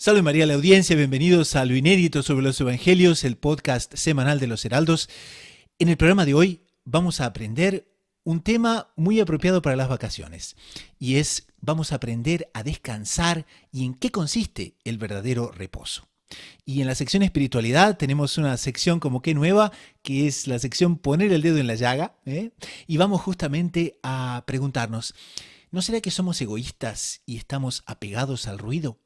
Salve María a la audiencia, bienvenidos a Lo Inédito sobre los Evangelios, el podcast semanal de los Heraldos. En el programa de hoy vamos a aprender un tema muy apropiado para las vacaciones y vamos a aprender a descansar y en qué consiste el verdadero reposo. Y en la sección espiritualidad tenemos una sección como que nueva, que es la sección Poner el dedo en la llaga, y vamos justamente a preguntarnos, ¿no será que somos egoístas y estamos apegados al ruido?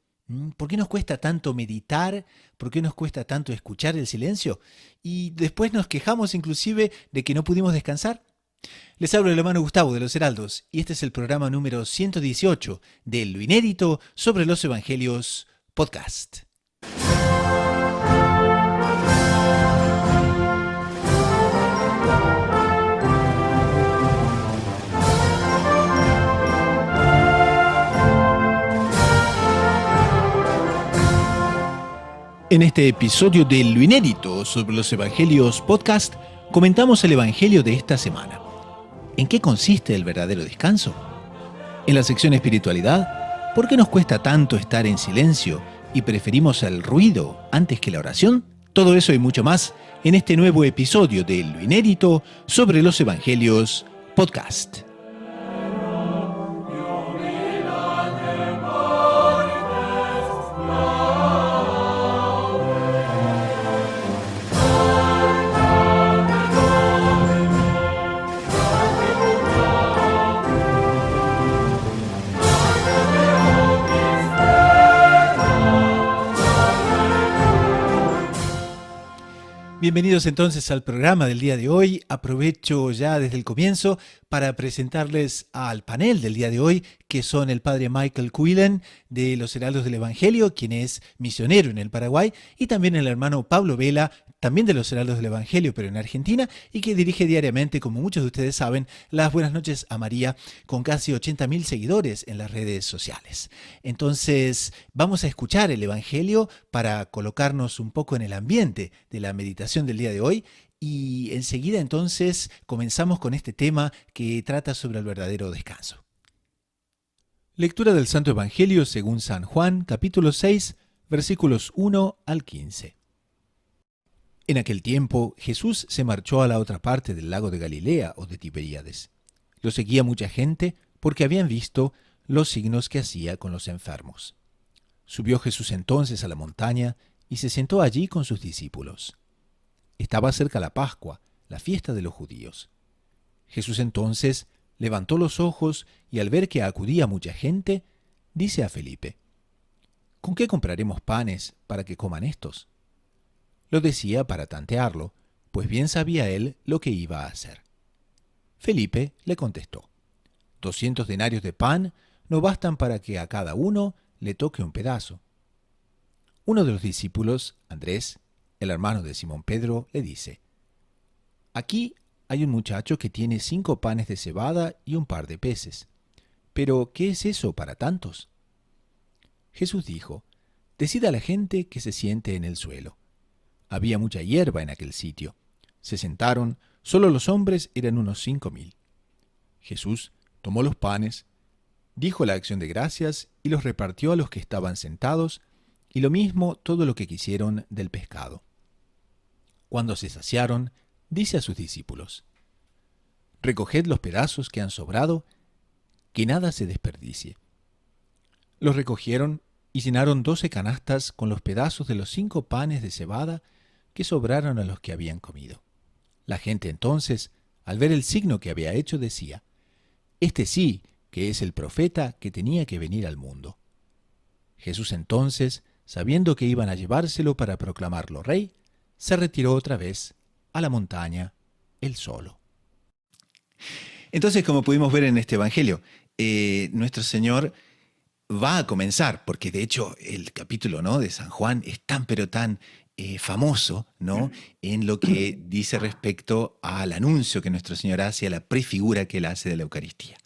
¿Por qué nos cuesta tanto meditar? ¿Por qué nos cuesta tanto escuchar el silencio? Y después nos quejamos inclusive de que no pudimos descansar. Les hablo el hermano Gustavo de los Heraldos y este es el programa número 118 de Lo Inédito sobre los Evangelios Podcast. En este episodio de Lo Inédito sobre los Evangelios Podcast, comentamos el Evangelio de esta semana. ¿En qué consiste el verdadero descanso? En la sección espiritualidad, ¿por qué nos cuesta tanto estar en silencio y preferimos el ruido antes que la oración? Todo eso y mucho más en este nuevo episodio de Lo Inédito sobre los Evangelios Podcast. Bienvenidos entonces al programa del día de hoy. Aprovecho ya desde el comienzo para presentarles al panel del día de hoy, que son el padre Michael Quillen de los Heraldos del Evangelio, quien es misionero en el Paraguay, y también el hermano Pablo Vela, también de los Heraldos del Evangelio, pero en Argentina, y que dirige diariamente, como muchos de ustedes saben, las Buenas Noches a María, con casi 80.000 seguidores en las redes sociales. Entonces, vamos a escuchar el Evangelio para colocarnos un poco en el ambiente de la meditación del día de hoy, y enseguida entonces comenzamos con este tema que trata sobre el verdadero descanso. Lectura del Santo Evangelio según San Juan, capítulo 6, versículos 1 al 15. En aquel tiempo, Jesús se marchó a la otra parte del lago de Galilea o de Tiberíades. Lo seguía mucha gente porque habían visto los signos que hacía con los enfermos. Subió Jesús entonces a la montaña y se sentó allí con sus discípulos. Estaba cerca la Pascua, la fiesta de los judíos. Jesús entonces levantó los ojos y al ver que acudía mucha gente, dice a Felipe: ¿Con qué compraremos panes para que coman estos? Lo decía para tantearlo, pues bien sabía él lo que iba a hacer. Felipe le contestó: 200 denarios de pan no bastan para que a cada uno le toque un pedazo. Uno de los discípulos, Andrés, el hermano de Simón Pedro, le dice: Aquí hay un muchacho que tiene 5 panes de cebada y un par de peces. ¿Pero qué es eso para tantos? Jesús dijo: Decid a la gente que se siente en el suelo. Había mucha hierba en aquel sitio. Se sentaron, solo los hombres eran unos 5.000. Jesús tomó los panes, dijo la acción de gracias y los repartió a los que estaban sentados, y lo mismo todo lo que quisieron del pescado. Cuando se saciaron, dice a sus discípulos: Recoged los pedazos que han sobrado, que nada se desperdicie. Los recogieron y llenaron 12 canastas con los pedazos de los 5 panes de cebada que sobraron a los que habían comido. La gente entonces, al ver el signo que había hecho, decía: Este sí que es el profeta que tenía que venir al mundo. Jesús entonces, sabiendo que iban a llevárselo para proclamarlo rey, se retiró otra vez a la montaña él solo. Entonces, como pudimos ver en este Evangelio, nuestro Señor va a comenzar, porque de hecho el capítulo, ¿no?, de San Juan es tan pero tan famoso, ¿no?, en lo que dice respecto al anuncio que nuestro Señor hace, a la prefigura que Él hace de la Eucaristía.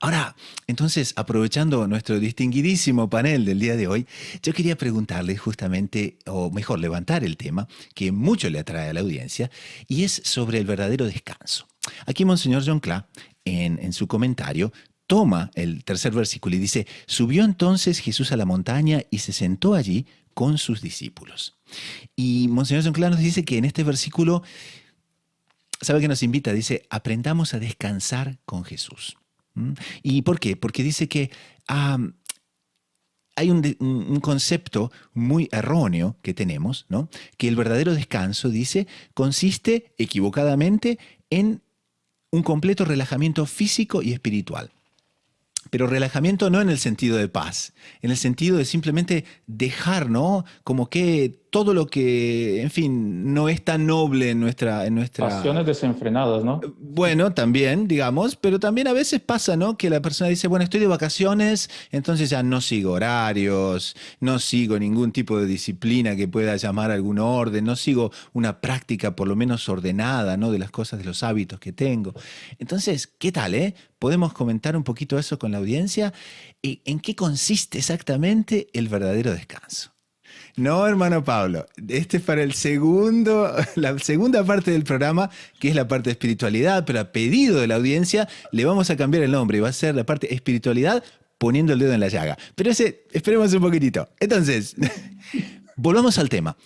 Ahora, entonces, aprovechando nuestro distinguidísimo panel del día de hoy, yo quería preguntarle justamente, o mejor, levantar el tema que mucho le atrae a la audiencia, y es sobre el verdadero descanso. Aquí Monseñor John Cla, en su comentario, toma el tercer versículo y dice, subió entonces Jesús a la montaña y se sentó allí con sus discípulos. Y Monseñor Sinclair nos dice que en este versículo, ¿sabe qué nos invita? Dice, aprendamos a descansar con Jesús. ¿Mm? ¿Y por qué? Porque dice que hay un concepto muy erróneo que tenemos, ¿no? Que el verdadero descanso, dice, consiste equivocadamente en un completo relajamiento físico y espiritual. Pero relajamiento no en el sentido de paz, en el sentido de simplemente dejar, ¿no? Como que todo lo que, en fin, no es tan noble en nuestra. Pasiones desenfrenadas, ¿no? Bueno, también, digamos, pero también a veces pasa, ¿no? Que la persona dice, bueno, estoy de vacaciones, entonces ya no sigo horarios, no sigo ningún tipo de disciplina que pueda llamar algún orden, no sigo una práctica por lo menos ordenada, ¿no? De las cosas, de los hábitos que tengo. Entonces, ¿qué tal, eh? ¿Podemos comentar un poquito eso con la audiencia? ¿En qué consiste exactamente el verdadero descanso? No, hermano Pablo, este es para la segunda parte del programa, que es la parte de espiritualidad, pero a pedido de la audiencia le vamos a cambiar el nombre y va a ser la parte espiritualidad poniendo el dedo en la llaga. Pero esperemos un poquitito. Entonces, volvamos al tema.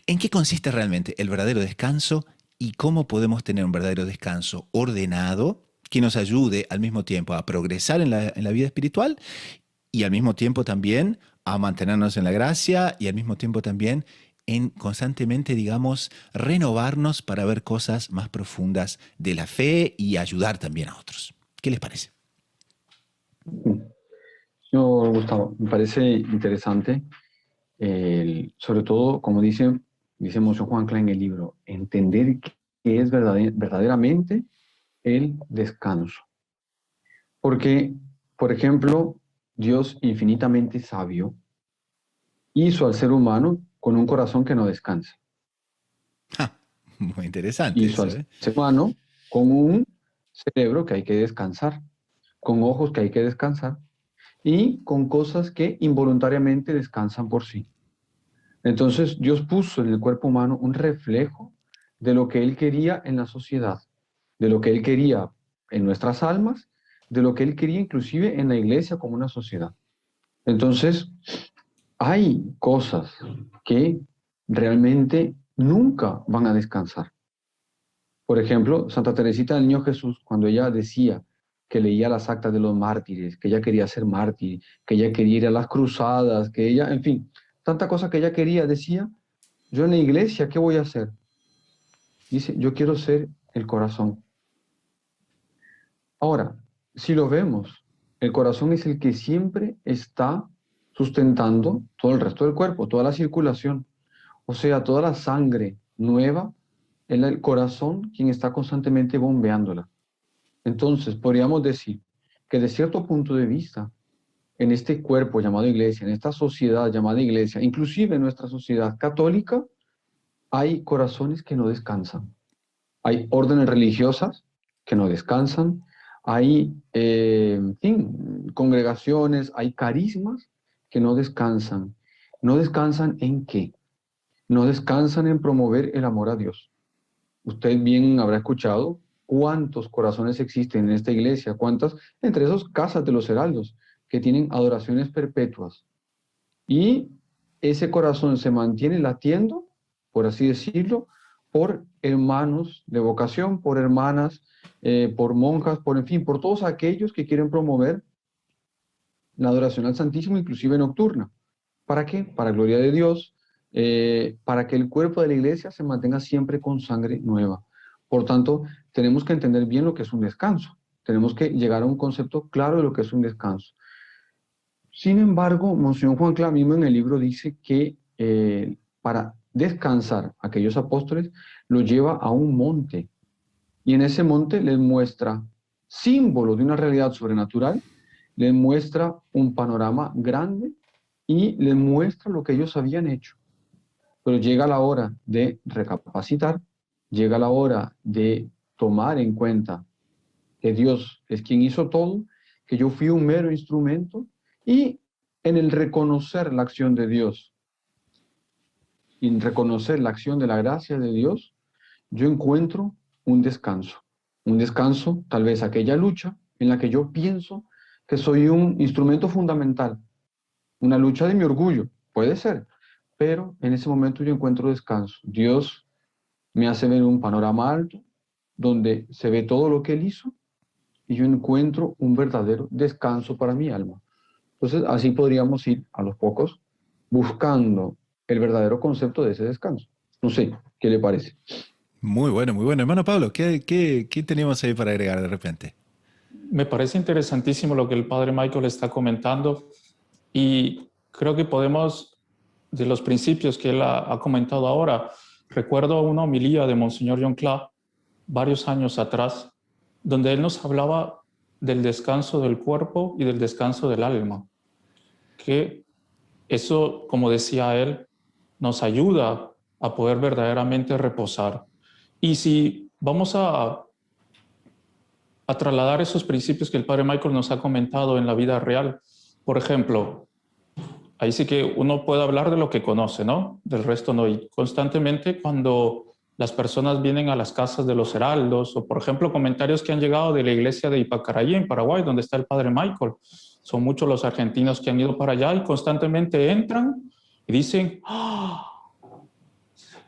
¿En qué consiste realmente el verdadero descanso y cómo podemos tener un verdadero descanso ordenado que nos ayude al mismo tiempo a progresar en la vida espiritual y al mismo tiempo también a mantenernos en la gracia y al mismo tiempo también en constantemente, digamos, renovarnos para ver cosas más profundas de la fe y ayudar también a otros? ¿Qué les parece? Yo, Gustavo, me parece interesante, sobre todo, como dice Monseñor Juan Klein en el libro, entender qué es verdaderamente el descanso. Porque, por ejemplo, Dios infinitamente sabio hizo al ser humano con un corazón que no descansa. Ja, muy interesante Hizo eso, al ¿eh? ser humano con un cerebro que hay que descansar, con ojos que hay que descansar y con cosas que involuntariamente descansan por sí. Entonces, Dios puso en el cuerpo humano un reflejo de lo que Él quería en la sociedad, de lo que Él quería en nuestras almas, de lo que Él quería inclusive en la iglesia como una sociedad. Entonces, hay cosas que realmente nunca van a descansar. Por ejemplo, Santa Teresita del Niño Jesús, cuando ella decía que leía las actas de los mártires, que ella quería ser mártir, que ella quería ir a las cruzadas, que ella, en fin, tanta cosa que ella quería, decía, yo en la iglesia, ¿qué voy a hacer? Dice, yo quiero ser el corazón. Ahora, si lo vemos, el corazón es el que siempre está sustentando todo el resto del cuerpo, toda la circulación, o sea, toda la sangre nueva, es el corazón quien está constantemente bombeándola. Entonces, podríamos decir que de cierto punto de vista, en este cuerpo llamado iglesia, en esta sociedad llamada iglesia, inclusive en nuestra sociedad católica, hay corazones que no descansan. Hay órdenes religiosas que no descansan, hay, en fin, congregaciones, hay carismas que no descansan. ¿No descansan en qué? No descansan en promover el amor a Dios. Usted bien habrá escuchado cuántos corazones existen en esta iglesia, cuántas, entre esos casas de los heraldos, que tienen adoraciones perpetuas. Y ese corazón se mantiene latiendo, por así decirlo, por hermanos de vocación, por hermanas, por monjas, por en fin, por todos aquellos que quieren promover la adoración al Santísimo, inclusive nocturna. ¿Para qué? Para gloria de Dios, para que el cuerpo de la iglesia se mantenga siempre con sangre nueva. Por tanto, tenemos que entender bien lo que es un descanso. Tenemos que llegar a un concepto claro de lo que es un descanso. Sin embargo, Monseñor Juan Cla mismo en el libro dice que para descansar aquellos apóstoles los lleva a un monte y en ese monte les muestra símbolo de una realidad sobrenatural, les muestra un panorama grande y les muestra lo que ellos habían hecho. Pero llega la hora de recapacitar, llega la hora de tomar en cuenta que Dios es quien hizo todo, que yo fui un mero instrumento, y en el reconocer la acción de Dios, y en reconocer la acción de la gracia de Dios, yo encuentro un descanso tal vez aquella lucha en la que yo pienso que soy un instrumento fundamental, una lucha de mi orgullo, puede ser, pero en ese momento yo encuentro descanso. Dios me hace ver un panorama alto donde se ve todo lo que Él hizo y yo encuentro un verdadero descanso para mi alma. Entonces, así podríamos ir a los pocos buscando el verdadero concepto de ese descanso. No sé, ¿qué le parece? Muy bueno, muy bueno. Hermano Pablo, ¿qué tenemos ahí para agregar de repente? Me parece interesantísimo lo que el padre Michael está comentando y creo que podemos, de los principios que él ha comentado ahora, recuerdo una homilía de Monseñor John Clark varios años atrás, donde él nos hablaba del descanso del cuerpo y del descanso del alma, que eso, como decía él, nos ayuda a poder verdaderamente reposar. Y si vamos a trasladar esos principios que el padre Michael nos ha comentado en la vida real, por ejemplo, ahí sí que uno puede hablar de lo que conoce, ¿no? Del resto no. Y constantemente cuando las personas vienen a las casas de los heraldos, o por ejemplo comentarios que han llegado de la iglesia de Ipacaraí en Paraguay, donde está el padre Michael, son muchos los argentinos que han ido para allá y constantemente entran y dicen, ¡ah!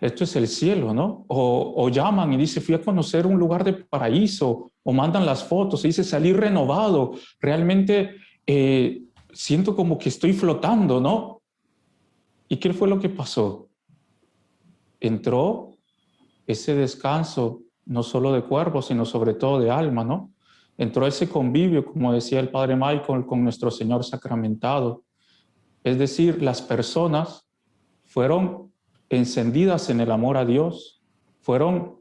Esto es el cielo, ¿no? O llaman y dice, fui a conocer un lugar de paraíso, o mandan las fotos y dice, salí renovado, realmente siento como que estoy flotando, ¿no? ¿Y qué fue lo que pasó? Entró ese descanso, no solo de cuerpo, sino sobre todo de alma, ¿no? Entró ese convivio, como decía el padre Michael, con nuestro Señor sacramentado. Es decir, las personas fueron encendidas en el amor a Dios, fueron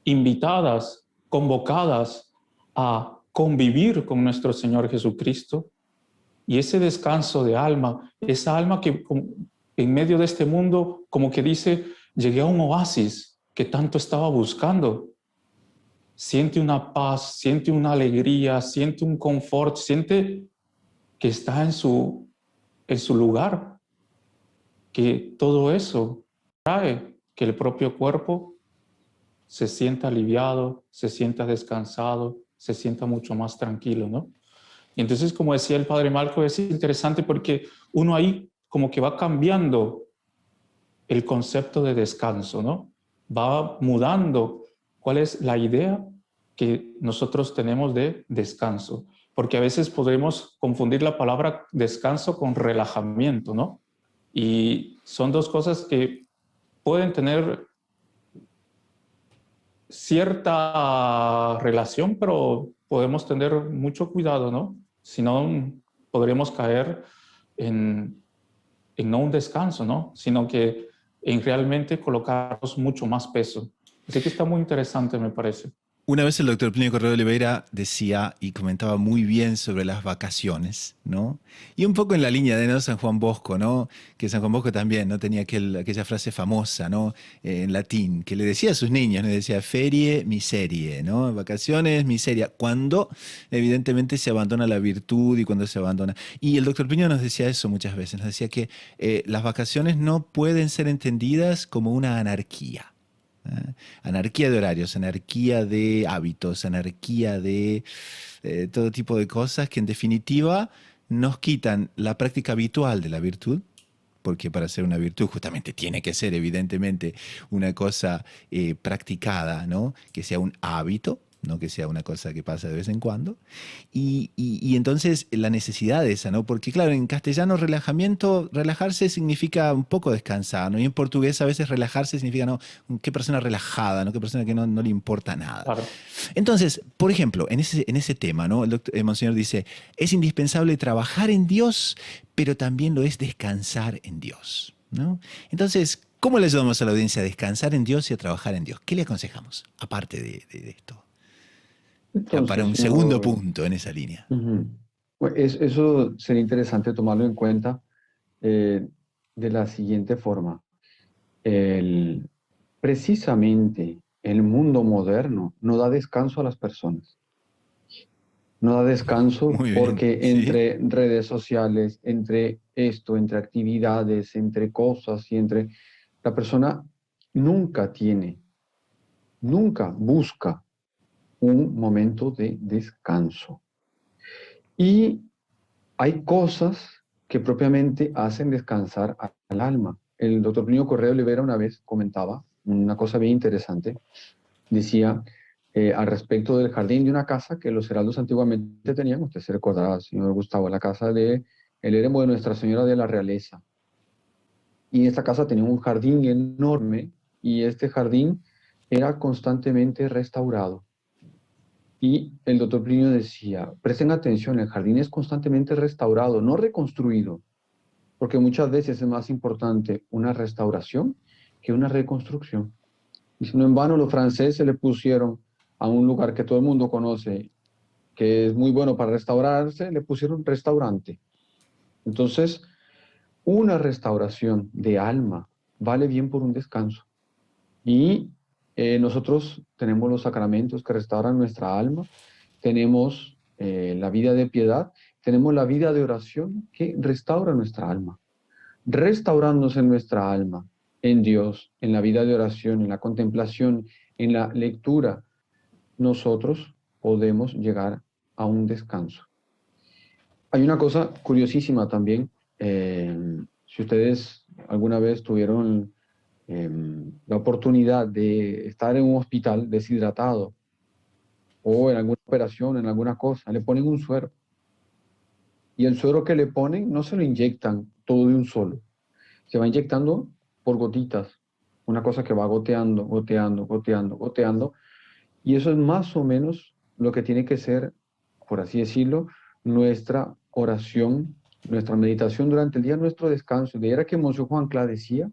invitadas, convocadas a convivir con nuestro Señor Jesucristo. Y ese descanso de alma, esa alma que en medio de este mundo, como que dice, llegué a un oasis que tanto estaba buscando. Siente una paz, siente una alegría, siente un confort, siente que está en su lugar, que todo eso trae que el propio cuerpo se sienta aliviado, se sienta descansado, se sienta mucho más tranquilo, ¿no? Y entonces, como decía el padre Marco, es interesante porque uno ahí como que va cambiando el concepto de descanso, ¿no? Va mudando cuál es la idea que nosotros tenemos de descanso, porque a veces podemos confundir la palabra descanso con relajamiento, ¿no? Y son dos cosas que pueden tener cierta relación, pero podemos tener mucho cuidado, ¿no? Si no, podríamos caer en no un descanso, ¿no? Sino que en realmente colocarnos mucho más peso. Así que está muy interesante, me parece. Una vez el doctor Plinio Correa de Oliveira decía y comentaba muy bien sobre las vacaciones, ¿no? Y un poco en la línea de, ¿no?, San Juan Bosco, ¿no? Que San Juan Bosco también, ¿no?, tenía aquella frase famosa, ¿no?, en latín, que le decía a sus niños, ¿no?, le decía ferie miserie, ¿no? Vacaciones, miseria, cuando evidentemente se abandona la virtud y cuando se abandona. Y el doctor Plinio nos decía eso muchas veces, nos decía que las vacaciones no pueden ser entendidas como una anarquía. Anarquía de horarios, anarquía de hábitos, anarquía de todo tipo de cosas que en definitiva nos quitan la práctica habitual de la virtud, porque para ser una virtud justamente tiene que ser evidentemente una cosa practicada, ¿no? Que sea un hábito, no que sea una cosa que pasa de vez en cuando. Y entonces la necesidad de esa, ¿no? Porque claro, en castellano relajamiento, relajarse significa un poco descansar, ¿no? Y en portugués a veces relajarse significa, ¿no?, qué persona relajada, ¿no? Qué persona que no le importa nada. Claro. Entonces, por ejemplo, en ese tema, ¿no?, el Monseñor dice, es indispensable trabajar en Dios, pero también lo es descansar en Dios, ¿no? Entonces, ¿cómo le ayudamos a la audiencia a descansar en Dios y a trabajar en Dios? ¿Qué le aconsejamos, aparte de esto? Ya para Entonces, un segundo señor, punto en esa línea. pues eso sería interesante tomarlo en cuenta eh, de la siguiente forma. El, precisamente el mundo moderno no da descanso a las personas. No da descanso Muy bien, porque ¿sí? entre redes sociales, entre esto, entre actividades, entre cosas y entre... La persona nunca tiene, nunca busca un momento de descanso. Y hay cosas que propiamente hacen descansar al alma. El doctor Plinio Correa de Olivera una vez comentaba una cosa bien interesante. Decía al respecto del jardín de una casa que los heraldos antiguamente tenían. Usted se recordará, señor Gustavo, la casa de el eremo de Nuestra Señora de la Realeza. Y esta casa tenía un jardín enorme y este jardín era constantemente restaurado. Y el doctor Plinio decía, presten atención, el jardín es constantemente restaurado, no reconstruido, porque muchas veces es más importante una restauración que una reconstrucción. Y si no en vano los franceses le pusieron a un lugar que todo el mundo conoce, que es muy bueno para restaurarse, le pusieron restaurante. Entonces, una restauración de alma vale bien por un descanso. Y nosotros tenemos los sacramentos que restauran nuestra alma, tenemos la vida de piedad, tenemos la vida de oración que restaura nuestra alma. Restaurándose en nuestra alma, en Dios, en la vida de oración, en la contemplación, en la lectura, nosotros podemos llegar a un descanso. Hay una cosa curiosísima también. Si ustedes alguna vez tuvieron la oportunidad de estar en un hospital deshidratado o en alguna operación, en alguna cosa, le ponen un suero. Y el suero que le ponen no se lo inyectan todo de un solo. Se va inyectando por gotitas. Una cosa que va goteando, goteando, goteando, goteando. Y eso es más o menos lo que tiene que ser, por así decirlo, nuestra oración, nuestra meditación durante el día, nuestro descanso. De ahí era que Monseñor Juan Clá decía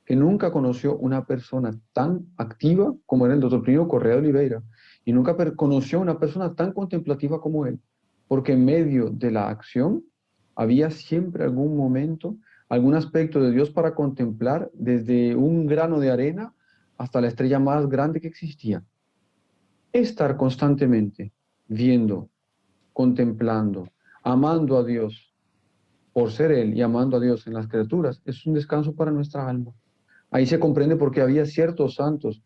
que nunca conoció una persona tan activa como era el doctor Plinio Correa de Oliveira, y nunca conoció una persona tan contemplativa como él, porque en medio de la acción había siempre algún momento, algún aspecto de Dios para contemplar, desde un grano de arena hasta la estrella más grande que existía. Estar constantemente viendo, contemplando, amando a Dios por ser Él y amando a Dios en las criaturas, es un descanso para nuestra alma. Ahí se comprende por qué había ciertos santos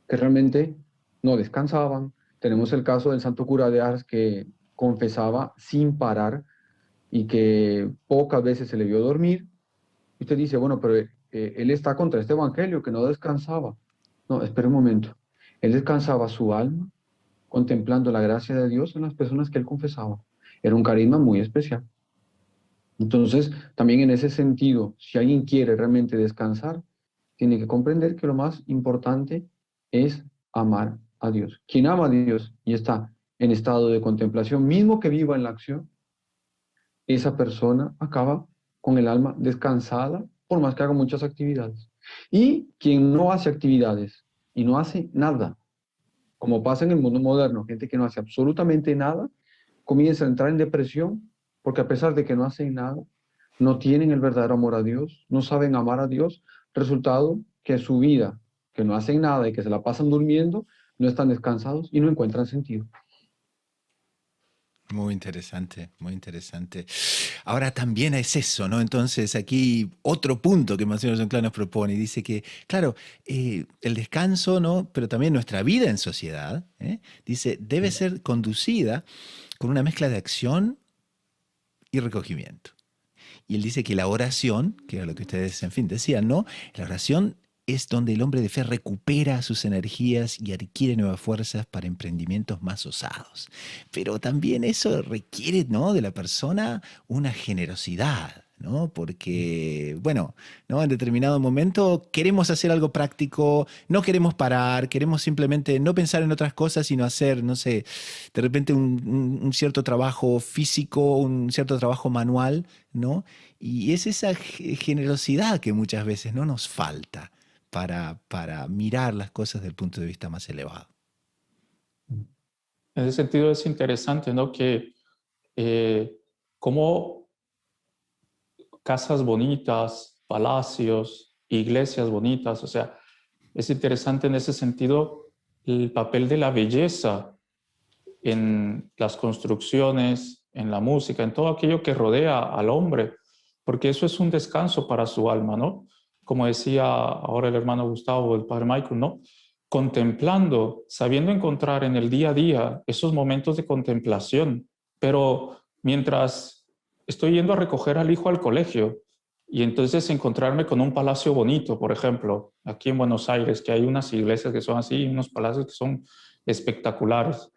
que realmente no descansaban. Tenemos el caso del santo cura de Ars que confesaba sin parar y que pocas veces se le vio dormir. Y usted dice, bueno, pero él está contra este evangelio que no descansaba. No, espera un momento. Él descansaba su alma contemplando la gracia de Dios en las personas que él confesaba. Era un carisma muy especial. Entonces, también en ese sentido, si alguien quiere realmente descansar, tiene que comprender que lo más importante es amar a Dios. Quien ama a Dios y está en estado de contemplación, mismo que viva en la acción, esa persona acaba con el alma descansada, por más que haga muchas actividades. Y quien no hace actividades y no hace nada, como pasa en el mundo moderno, gente que no hace absolutamente nada, comienza a entrar en depresión, porque a pesar de que no hacen nada, no tienen el verdadero amor a Dios, no saben amar a Dios, resultado que su vida, que no hacen nada y que se la pasan durmiendo, no están descansados y no encuentran sentido. Muy interesante, muy interesante. Ahora también es eso, ¿no? Entonces aquí otro punto que Monseñor John Clan nos propone y dice que, claro, el descanso, ¿no? Pero también nuestra vida en sociedad, dice, debe ser conducida con una mezcla de acción y recogimiento. Y él dice que la oración, que era lo que ustedes, en fin, decían, ¿no? La oración es donde el hombre de fe recupera sus energías y adquiere nuevas fuerzas para emprendimientos más osados. Pero también eso requiere, ¿no?, de la persona una generosidad, ¿no? Porque, bueno, ¿no?, en determinado momento queremos hacer algo práctico, no queremos parar, queremos simplemente no pensar en otras cosas, sino hacer, no sé, de repente un cierto trabajo físico, un cierto trabajo manual, ¿no? Y es esa generosidad que muchas veces no nos falta para mirar las cosas desde el punto de vista más elevado. En ese sentido es interesante, ¿no? Que como casas bonitas, palacios, iglesias bonitas, o sea, es interesante en ese sentido el papel de la belleza en las construcciones, en la música, en todo aquello que rodea al hombre, porque eso es un descanso para su alma, ¿no? Como decía ahora el hermano Gustavo, el padre Michael, ¿no? Contemplando, sabiendo encontrar en el día a día esos momentos de contemplación, pero mientras estoy yendo a recoger al hijo al colegio y entonces encontrarme con un palacio bonito, por ejemplo, aquí en Buenos Aires, que hay unas iglesias que son así, unos palacios que son espectaculares.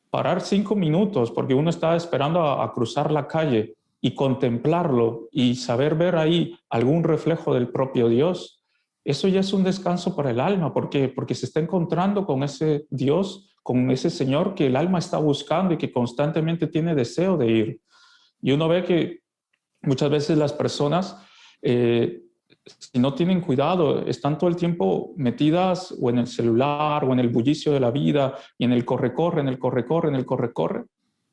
Parar 5 minutos porque uno está esperando a cruzar la calle y contemplarlo y saber ver ahí algún reflejo del propio Dios, eso ya es un descanso para el alma, porque se está encontrando con ese Dios, con ese Señor que el alma está buscando y que constantemente tiene deseo de ir. Y uno ve que muchas veces las personas, si no tienen cuidado, están todo el tiempo metidas o en el celular o en el bullicio de la vida y en el corre-corre, en el corre-corre, en el corre-corre,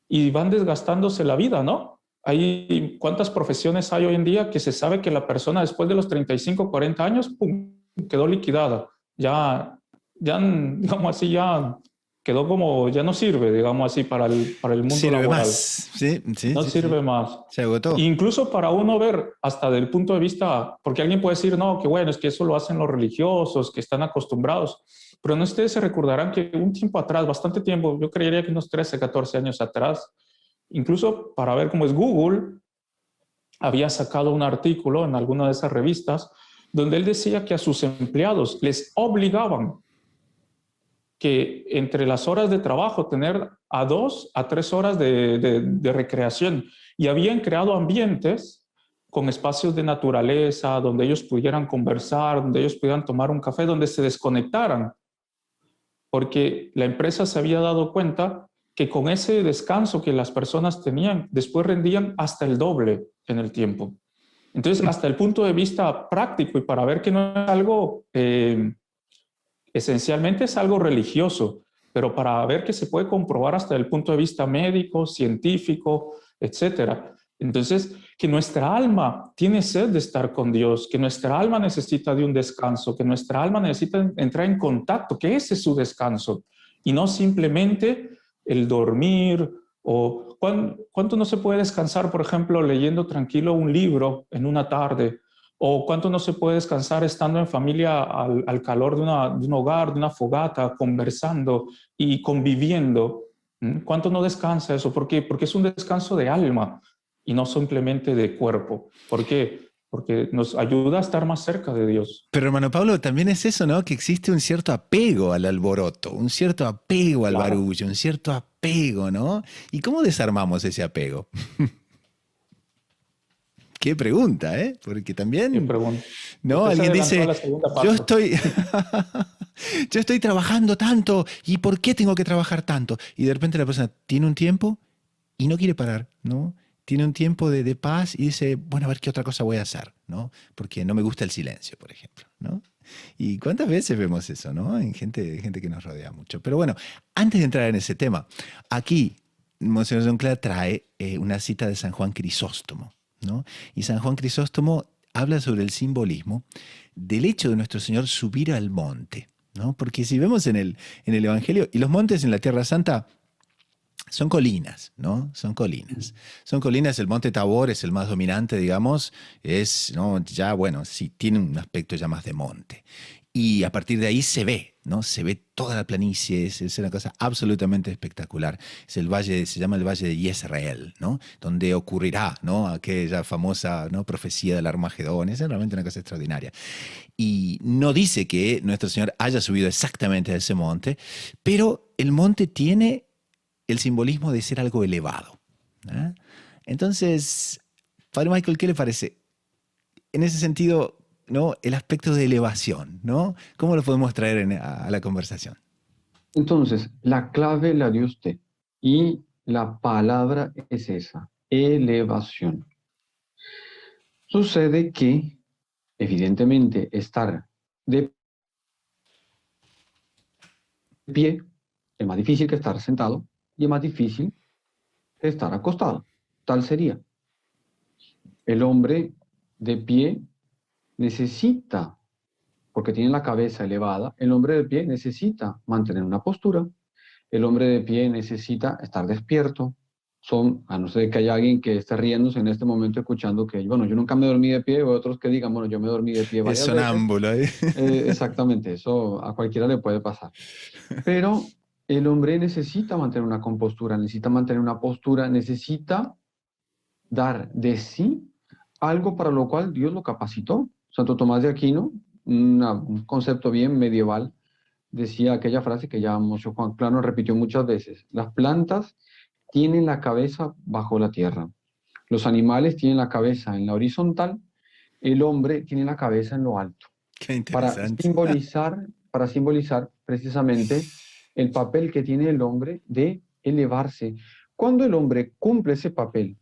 y van desgastándose la vida, ¿no? Hay cuántas profesiones hay hoy en día que se sabe que la persona después de los 35, 40 años, ¡pum!, quedó liquidada. Ya, digamos así, ya quedó como, ya no sirve, digamos así, para el mundo Sirve más. laboral. Sí, sí, No sí, sirve sí. más. Se agotó. Incluso para uno ver hasta del punto de vista, porque alguien puede decir, no, que bueno, es que eso lo hacen los religiosos, que están acostumbrados, pero no, ustedes se recordarán que un tiempo atrás, bastante tiempo, yo creería que unos 13, 14 años atrás, incluso para ver cómo es Google, había sacado un artículo en alguna de esas revistas donde él decía que a sus empleados les obligaban que entre las horas de trabajo tener a 2 a 3 horas de recreación, y habían creado ambientes con espacios de naturaleza donde ellos pudieran conversar, donde ellos pudieran tomar un café, donde se desconectaran, porque la empresa se había dado cuenta que con ese descanso que las personas tenían, después rendían hasta el doble en el tiempo. Entonces, hasta el punto de vista práctico y para ver que no es algo esencialmente es algo religioso, pero para ver que se puede comprobar hasta el punto de vista médico, científico, etcétera. Entonces, que nuestra alma tiene sed de estar con Dios, que nuestra alma necesita de un descanso, que nuestra alma necesita entrar en contacto, que ese es su descanso, y no simplemente el dormir o cuánto no se puede descansar, por ejemplo, leyendo tranquilo un libro en una tarde, o cuánto no se puede descansar estando en familia al calor de un hogar, de una fogata, conversando y conviviendo. ¿Cuánto no descansa eso? ¿Por qué? Porque es un descanso de alma y no simplemente de cuerpo. ¿Por qué? Porque nos ayuda a estar más cerca de Dios. Pero hermano Pablo, también es eso, ¿no? Que existe un cierto apego al alboroto, un cierto apego al Claro. barullo, un cierto apego, ¿no? ¿Y cómo desarmamos ese apego? Qué pregunta, ¿eh? Porque Qué también, pregunta. ¿no? Usted se Alguien adelantó a dice, la segunda yo parte. estoy, yo estoy trabajando tanto, ¿y por qué tengo que trabajar tanto? Y de repente la persona tiene un tiempo y no quiere parar, ¿no? Tiene un tiempo de paz y dice, bueno, a ver qué otra cosa voy a hacer, ¿no? Porque no me gusta el silencio, por ejemplo, ¿no? ¿Y cuántas veces vemos eso, ¿no? En gente que nos rodea mucho. Pero bueno, antes de entrar en ese tema, aquí Monseñor Doncler trae una cita de San Juan Crisóstomo, ¿no? Y San Juan Crisóstomo habla sobre el simbolismo del hecho de nuestro Señor subir al monte, ¿no? Porque si vemos en el Evangelio, y los montes en la Tierra Santa son colinas, ¿no? Son colinas. Son colinas, el monte Tabor es el más dominante, digamos, es, ¿no? Ya, bueno, sí, tiene un aspecto ya más de monte. Y a partir de ahí se ve, ¿no? Se ve toda la planicie, es una cosa absolutamente espectacular. Es el valle, se llama el Valle de Yezreel, ¿no? Donde ocurrirá, ¿no? Aquella famosa, ¿no?, profecía del Armagedón. Es realmente una cosa extraordinaria. Y no dice que nuestro Señor haya subido exactamente a ese monte, pero el monte tiene el simbolismo de ser algo elevado, ¿eh? Entonces, Padre Michael, ¿qué le parece? En ese sentido, ¿no?, el aspecto de elevación, ¿no? ¿Cómo lo podemos traer a la conversación? Entonces, la clave la dio usted y la palabra es esa, elevación. Sucede que, evidentemente, estar de pie es más difícil que estar sentado y es más difícil que estar acostado. Tal sería. El hombre de pie necesita, porque tiene la cabeza elevada, el hombre de pie necesita mantener una postura. El hombre de pie necesita estar despierto. A no ser que haya alguien que esté riéndose en este momento escuchando que, bueno, yo nunca me dormí de pie, o otros que digan, bueno, yo me dormí de pie Es varias veces. sonámbulo, ¿eh? Exactamente, eso a cualquiera le puede pasar. Pero el hombre necesita mantener una compostura, necesita mantener una postura, necesita dar de sí algo para lo cual Dios lo capacitó. Santo Tomás de Aquino, un concepto bien medieval, decía aquella frase que ya Monseñor Juan Plano repitió muchas veces: las plantas tienen la cabeza bajo la tierra, los animales tienen la cabeza en la horizontal, el hombre tiene la cabeza en lo alto, Qué para interesante. simbolizar, para simbolizar precisamente el papel que tiene el hombre de elevarse. Cuando el hombre cumple ese papel,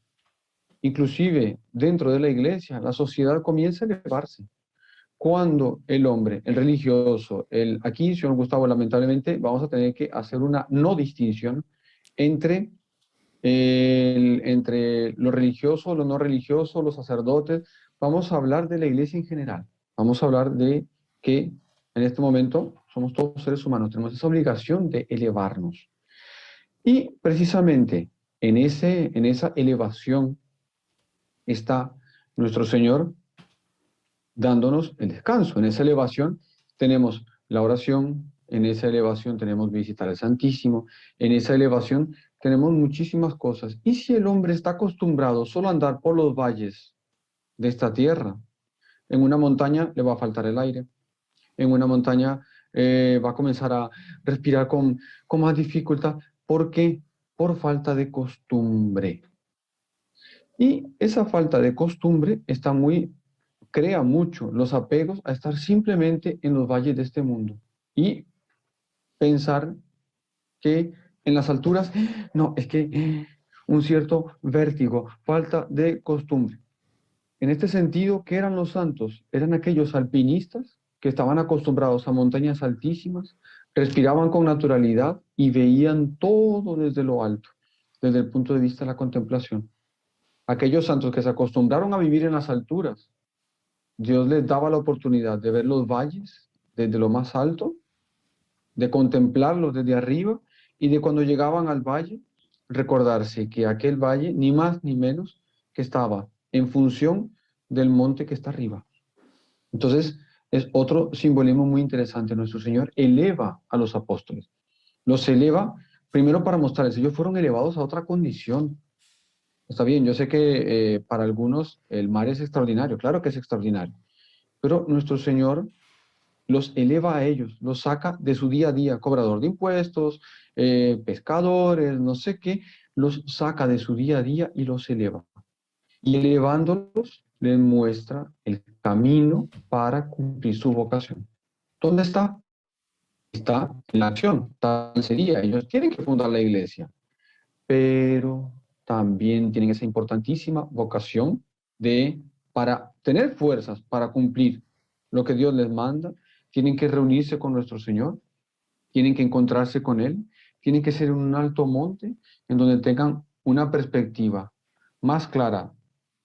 inclusive dentro de la iglesia, la sociedad comienza a elevarse. Cuando el hombre, el religioso, aquí, señor Gustavo, lamentablemente vamos a tener que hacer una no distinción entre, entre lo religioso, lo no religioso, los sacerdotes. Vamos a hablar de la iglesia en general. Vamos a hablar de que en este momento somos todos seres humanos, tenemos esa obligación de elevarnos. Y precisamente en esa elevación está nuestro Señor dándonos el descanso. En esa elevación tenemos la oración, en esa elevación tenemos visitar al Santísimo, en esa elevación tenemos muchísimas cosas. Y si el hombre está acostumbrado solo a andar por los valles de esta tierra, en una montaña le va a faltar el aire, en una montaña va a comenzar a respirar con más dificultad. ¿Por qué? Por falta de costumbre. Y esa falta de costumbre crea mucho los apegos a estar simplemente en los valles de este mundo y pensar que en las alturas, no, es que un cierto vértigo, falta de costumbre. En este sentido, ¿qué eran los santos? Eran aquellos alpinistas que estaban acostumbrados a montañas altísimas, respiraban con naturalidad y veían todo desde lo alto, desde el punto de vista de la contemplación. Aquellos santos que se acostumbraron a vivir en las alturas, Dios les daba la oportunidad de ver los valles desde lo más alto, de contemplarlos desde arriba y de cuando llegaban al valle, recordarse que aquel valle, ni más ni menos, que estaba en función del monte que está arriba. Entonces, es otro simbolismo muy interesante. Nuestro Señor eleva a los apóstoles. Los eleva primero para mostrarles, ellos fueron elevados a otra condición. Está bien, yo sé que para algunos el mar es extraordinario, claro que es extraordinario, pero nuestro Señor los eleva a ellos, los saca de su día a día, cobrador de impuestos, pescadores, no sé qué, los saca de su día a día y los eleva. Y elevándolos les muestra el camino para cumplir su vocación. ¿Dónde está? Está en la acción, tal sería. Ellos tienen que fundar la iglesia, pero también tienen esa importantísima vocación para tener fuerzas para cumplir lo que Dios les manda, tienen que reunirse con nuestro Señor, tienen que encontrarse con Él, tienen que ser en un alto monte en donde tengan una perspectiva más clara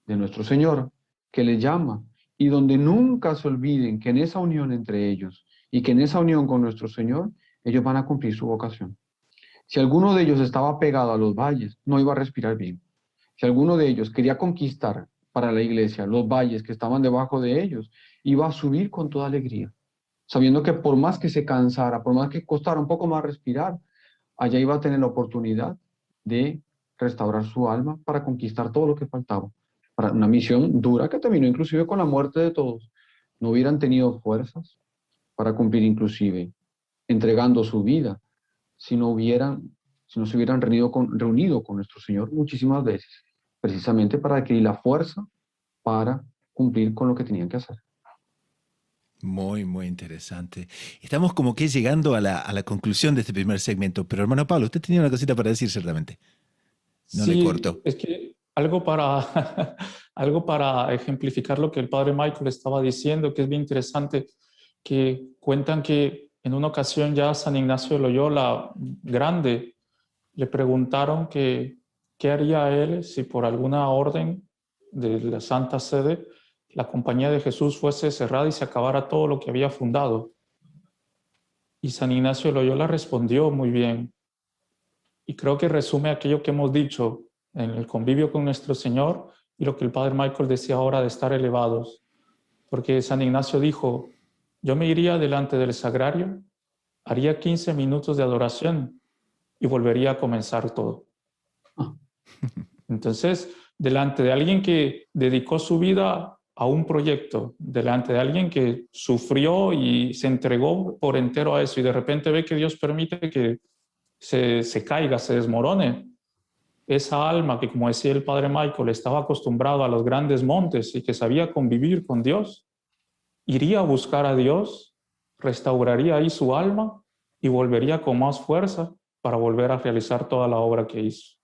de nuestro Señor, que les llama, y donde nunca se olviden que en esa unión entre ellos y que en esa unión con nuestro Señor, ellos van a cumplir su vocación. Si alguno de ellos estaba pegado a los valles, no iba a respirar bien. Si alguno de ellos quería conquistar para la iglesia los valles que estaban debajo de ellos, iba a subir con toda alegría, sabiendo que por más que se cansara, por más que costara un poco más respirar, allá iba a tener la oportunidad de restaurar su alma para conquistar todo lo que faltaba. Para una misión dura que terminó inclusive con la muerte de todos. No hubieran tenido fuerzas para cumplir inclusive, entregando su vida si no se hubieran reunido con nuestro Señor muchísimas veces, precisamente para adquirir la fuerza para cumplir con lo que tenían que hacer. Muy, muy interesante. Estamos como que llegando a la conclusión de este primer segmento, pero hermano Pablo, usted tenía una cosita para decir ciertamente. No le corto. Sí, es que algo para, algo para ejemplificar lo que el padre Michael estaba diciendo, que es bien interesante, que cuentan que en una ocasión ya San Ignacio de Loyola Grande le preguntaron que qué haría él si por alguna orden de la Santa Sede la Compañía de Jesús fuese cerrada y se acabara todo lo que había fundado. Y San Ignacio de Loyola respondió muy bien, y creo que resume aquello que hemos dicho en el convivio con nuestro Señor y lo que el Padre Michael decía ahora de estar elevados. Porque San Ignacio dijo, yo me iría delante del sagrario, haría 15 minutos de adoración y volvería a comenzar todo. Ah, Entonces, delante de alguien que dedicó su vida a un proyecto, delante de alguien que sufrió y se entregó por entero a eso, y de repente ve que Dios permite que se caiga, se desmorone, esa alma que, como decía el padre Michael, estaba acostumbrado a los grandes montes y que sabía convivir con Dios, iría a buscar a Dios, restauraría ahí su alma y volvería con más fuerza para volver a realizar toda la obra que hizo.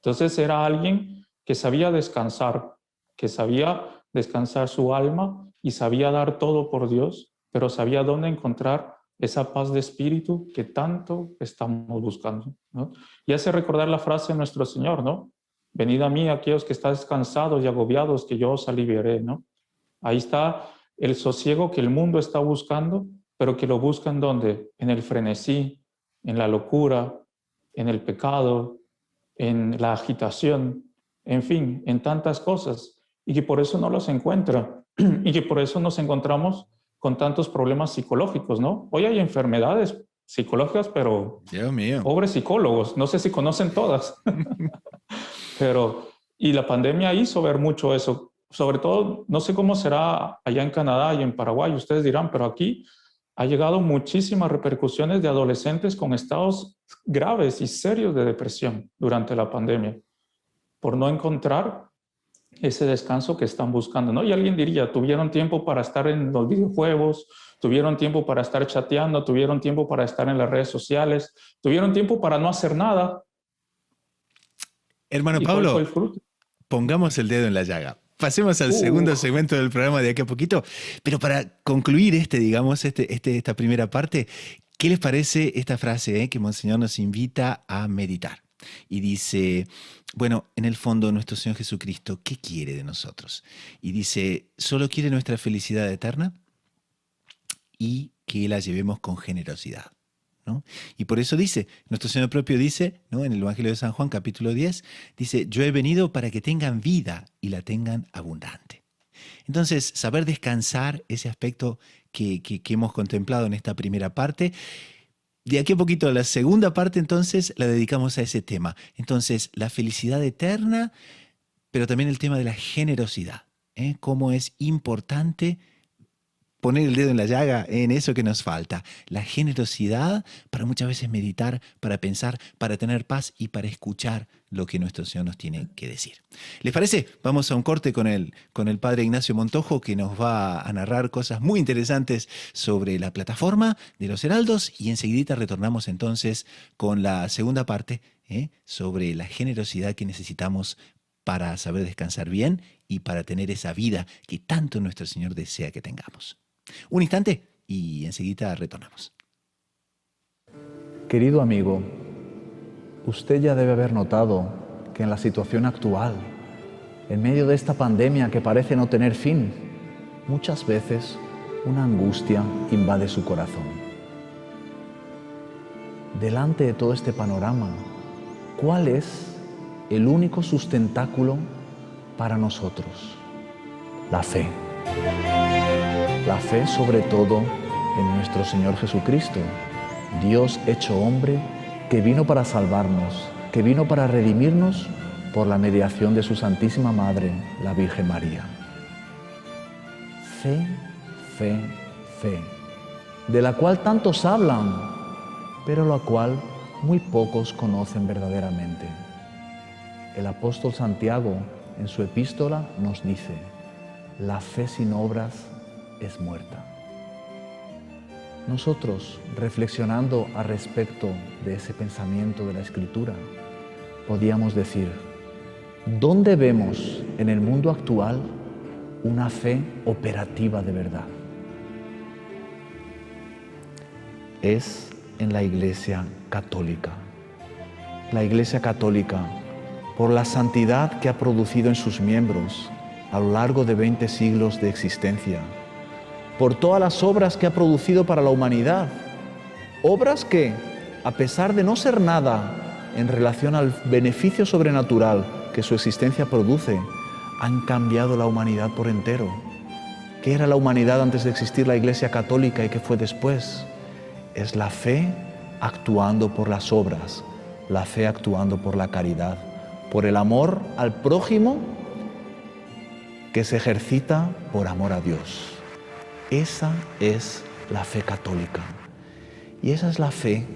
Entonces era alguien que sabía descansar su alma y sabía dar todo por Dios, pero sabía dónde encontrar esa paz de espíritu que tanto estamos buscando, ¿no? Y hace recordar la frase de nuestro Señor, ¿no? Venid a mí, aquellos que estáis cansados y agobiados, que yo os aliviaré, ¿no? Ahí está el sosiego que el mundo está buscando, pero que lo buscan ¿dónde? En el frenesí, en la locura, en el pecado, en la agitación, en fin, en tantas cosas, y que por eso no los encuentra, y que por eso nos encontramos con tantos problemas psicológicos, ¿no? Hoy hay enfermedades psicológicas, pero Dios mío. pobres psicólogos, no sé si conocen todas, pero, y la pandemia hizo ver mucho eso, sobre todo, no sé cómo será allá en Canadá y en Paraguay, ustedes dirán, pero aquí ha llegado muchísimas repercusiones de adolescentes con estados graves y serios de depresión durante la pandemia, por no encontrar ese descanso que están buscando, ¿no? Y alguien diría, tuvieron tiempo para estar en los videojuegos, tuvieron tiempo para estar chateando, tuvieron tiempo para estar en las redes sociales, tuvieron tiempo para no hacer nada. Hermano ¿Y cuál fue Pablo, el fruto? pongamos el dedo en la llaga. Pasemos al segundo segmento del programa de aquí a poquito. Pero para concluir esta primera parte, ¿qué les parece esta frase que Monseñor nos invita a meditar? Y dice, bueno, en el fondo nuestro Señor Jesucristo, ¿qué quiere de nosotros? Y dice, solo quiere nuestra felicidad eterna y que la llevemos con generosidad, ¿no? Y por eso dice, nuestro Señor propio dice, ¿no? En el Evangelio de San Juan, capítulo 10, dice, yo he venido para que tengan vida y la tengan abundante. Entonces, saber descansar, ese aspecto que hemos contemplado en esta primera parte, de aquí a poquito la segunda parte entonces la dedicamos a ese tema. Entonces, la felicidad eterna, pero también el tema de la generosidad, ¿eh? Cómo es importante poner el dedo en la llaga en eso que nos falta. La generosidad para muchas veces meditar, para pensar, para tener paz y para escuchar lo que nuestro Señor nos tiene que decir. ¿Les parece? Vamos a un corte con el padre Ignacio Montojo, que nos va a narrar cosas muy interesantes sobre la plataforma de los Heraldos, y enseguida retornamos entonces con la segunda parte sobre la generosidad que necesitamos para saber descansar bien y para tener esa vida que tanto nuestro Señor desea que tengamos. Un instante y enseguida retornamos. Querido amigo, usted ya debe haber notado que en la situación actual, en medio de esta pandemia que parece no tener fin, muchas veces una angustia invade su corazón. Delante de todo este panorama, ¿cuál es el único sustentáculo para nosotros? La fe. La fe sobre todo en nuestro Señor Jesucristo, Dios hecho hombre, que vino para salvarnos, que vino para redimirnos por la mediación de su Santísima Madre, la Virgen María. Fe, fe, fe, de la cual tantos hablan, pero la cual muy pocos conocen verdaderamente. El apóstol Santiago, en su epístola, nos dice, la fe sin obras es muerta. Nosotros, reflexionando al respecto de ese pensamiento de la Escritura, podíamos decir, ¿dónde vemos en el mundo actual una fe operativa de verdad? Es en la Iglesia Católica. La Iglesia Católica, por la santidad que ha producido en sus miembros a lo largo de 20 siglos de existencia, por todas las obras que ha producido para la humanidad, obras que, a pesar de no ser nada en relación al beneficio sobrenatural que su existencia produce, han cambiado la humanidad por entero. ¿Qué era la humanidad antes de existir la Iglesia Católica y qué fue después? Es la fe actuando por las obras, la fe actuando por la caridad, por el amor al prójimo que se ejercita por amor a Dios. Esa es la fe católica. Y esa es la fe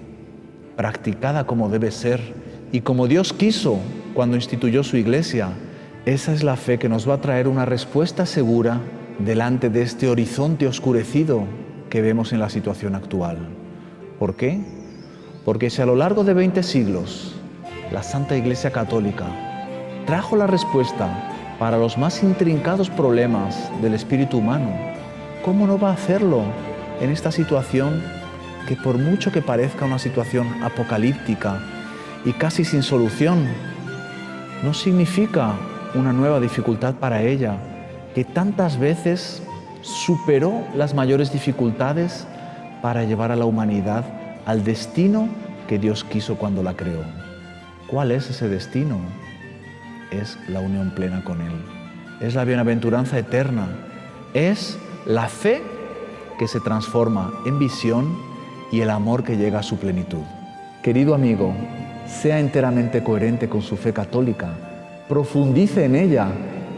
practicada como debe ser y como Dios quiso cuando instituyó su Iglesia. Esa es la fe que nos va a traer una respuesta segura delante de este horizonte oscurecido que vemos en la situación actual. ¿Por qué? Porque si a lo largo de 20 siglos la Santa Iglesia Católica trajo la respuesta para los más intrincados problemas del espíritu humano, ¿cómo no va a hacerlo en esta situación que, por mucho que parezca una situación apocalíptica y casi sin solución, no significa una nueva dificultad para ella, que tantas veces superó las mayores dificultades para llevar a la humanidad al destino que Dios quiso cuando la creó? ¿Cuál es ese destino? Es la unión plena con Él. Es la bienaventuranza eterna. Es la fe que se transforma en visión y el amor que llega a su plenitud. Querido amigo, sea enteramente coherente con su fe católica, profundice en ella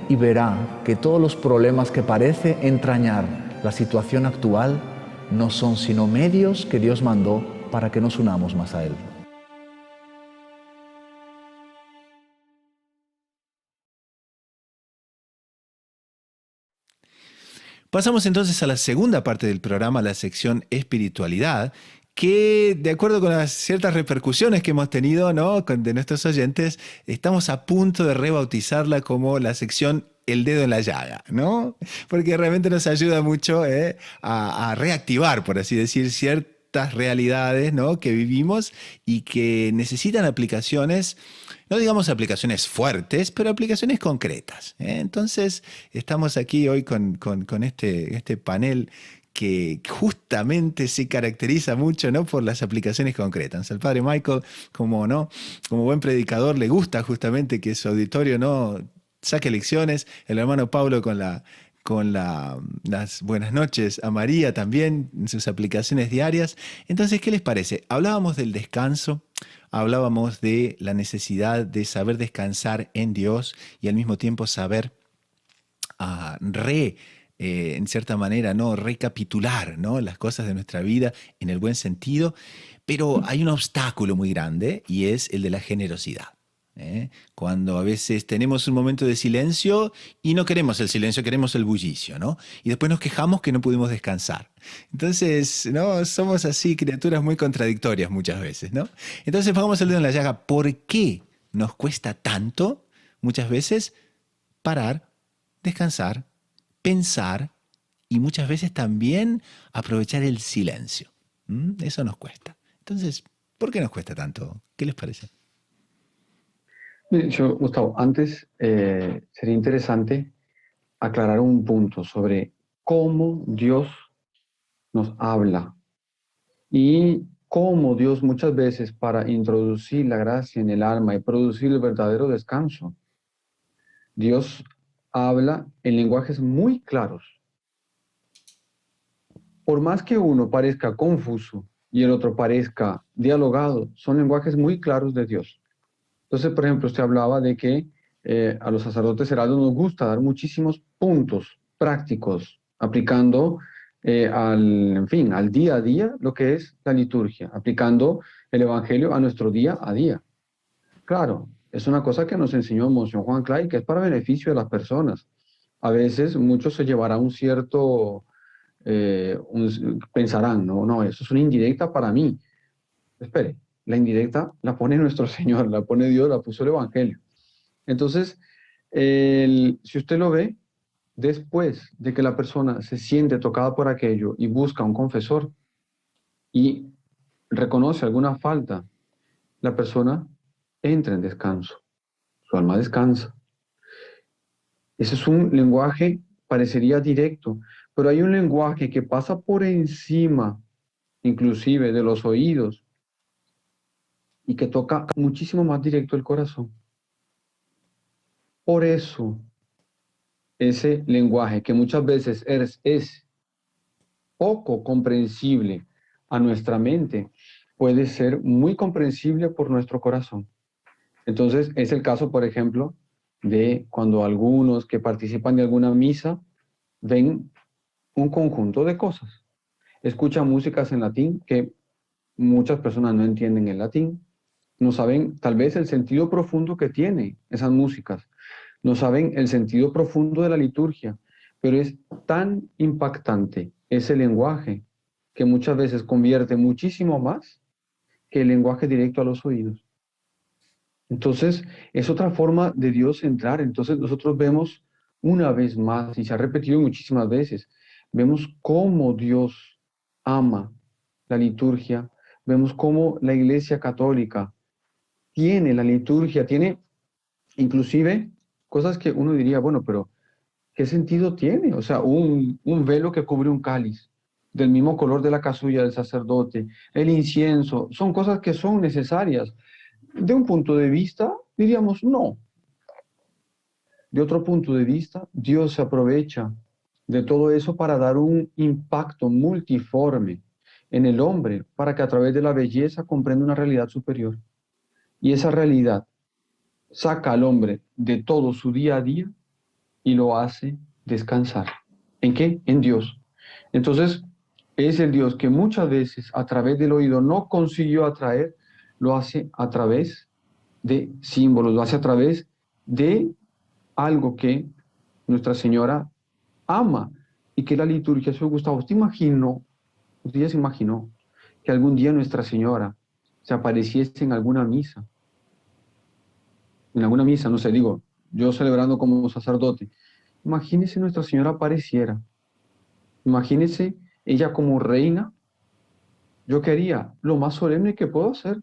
y verá que todos los problemas que parece entrañar la situación actual no son sino medios que Dios mandó para que nos unamos más a Él. Pasamos entonces a la segunda parte del programa, la sección espiritualidad, que de acuerdo con las ciertas repercusiones que hemos tenido, ¿no?, de nuestros oyentes, estamos a punto de rebautizarla como la sección El dedo en la llaga, ¿no? Porque realmente nos ayuda mucho a reactivar, por así decir, ciertas realidades, ¿no?, que vivimos y que necesitan aplicaciones. No digamos aplicaciones fuertes, pero aplicaciones concretas, ¿eh? Entonces, estamos aquí hoy con este panel que justamente se caracteriza mucho, ¿no?, por las aplicaciones concretas. El padre Michael, como buen predicador, le gusta justamente que su auditorio no saque lecciones. El hermano Pablo las buenas noches a María también en sus aplicaciones diarias. Entonces, ¿qué les parece? Hablábamos del descanso. Hablábamos de la necesidad de saber descansar en Dios y al mismo tiempo saber en cierta manera, ¿no?, recapitular, ¿no?, las cosas de nuestra vida en el buen sentido, pero hay un obstáculo muy grande y es el de la generosidad. Cuando a veces tenemos un momento de silencio y no queremos el silencio, queremos el bullicio, ¿no? Y después nos quejamos que no pudimos descansar. Entonces, ¿no?, somos así criaturas muy contradictorias muchas veces, ¿no? Entonces pongamos el dedo en la llaga. ¿Por qué nos cuesta tanto muchas veces parar, descansar, pensar y muchas veces también aprovechar el silencio? Eso nos cuesta. Entonces, ¿por qué nos cuesta tanto? ¿Qué les parece? De hecho, Gustavo, antes sería interesante aclarar un punto sobre cómo Dios nos habla y cómo Dios muchas veces, para introducir la gracia en el alma y producir el verdadero descanso, Dios habla en lenguajes muy claros. Por más que uno parezca confuso y el otro parezca dialogado, son lenguajes muy claros de Dios. Entonces, por ejemplo, usted hablaba de que a los sacerdotes heraldos nos gusta dar muchísimos puntos prácticos, aplicando al día a día lo que es la liturgia, aplicando el Evangelio a nuestro día a día. Claro, es una cosa que nos enseñó Monseñor Juan Clay, que es para beneficio de las personas. A veces muchos se llevará un cierto, pensarán, no, eso es una indirecta para mí. Espere, la indirecta la pone nuestro Señor, la pone Dios, la puso el Evangelio. Entonces, si usted lo ve, después de que la persona se siente tocada por aquello y busca un confesor y reconoce alguna falta, la persona entra en descanso, su alma descansa. Ese es un lenguaje, parecería directo, pero hay un lenguaje que pasa por encima, inclusive de los oídos, y que toca muchísimo más directo el corazón. Por eso, ese lenguaje que muchas veces es poco comprensible a nuestra mente, puede ser muy comprensible por nuestro corazón. Entonces, es el caso, por ejemplo, de cuando algunos que participan de alguna misa ven un conjunto de cosas. Escuchan músicas en latín que muchas personas no entienden el latín, no saben tal vez el sentido profundo que tienen esas músicas, no saben el sentido profundo de la liturgia, pero es tan impactante ese lenguaje que muchas veces convierte muchísimo más que el lenguaje directo a los oídos. Entonces, es otra forma de Dios entrar. Entonces, nosotros vemos una vez más, y se ha repetido muchísimas veces, vemos cómo Dios ama la liturgia, vemos cómo la Iglesia Católica tiene la liturgia, tiene inclusive cosas que uno diría, bueno, pero ¿qué sentido tiene? O sea, un velo que cubre un cáliz, del mismo color de la casulla del sacerdote, el incienso, son cosas que son necesarias. De un punto de vista, diríamos no. De otro punto de vista, Dios se aprovecha de todo eso para dar un impacto multiforme en el hombre, para que a través de la belleza comprenda una realidad superior. Y esa realidad saca al hombre de todo su día a día y lo hace descansar. ¿En qué? En Dios. Entonces, es el Dios que muchas veces a través del oído no consiguió atraer, lo hace a través de símbolos, lo hace a través de algo que Nuestra Señora ama y que la liturgia. Señor Gustavo, usted ya se imaginó que algún día Nuestra Señora se apareciese en alguna misa, no sé, digo, yo celebrando como sacerdote, imagínese Nuestra Señora apareciera, imagínese ella como reina. Yo quería lo más solemne que puedo hacer.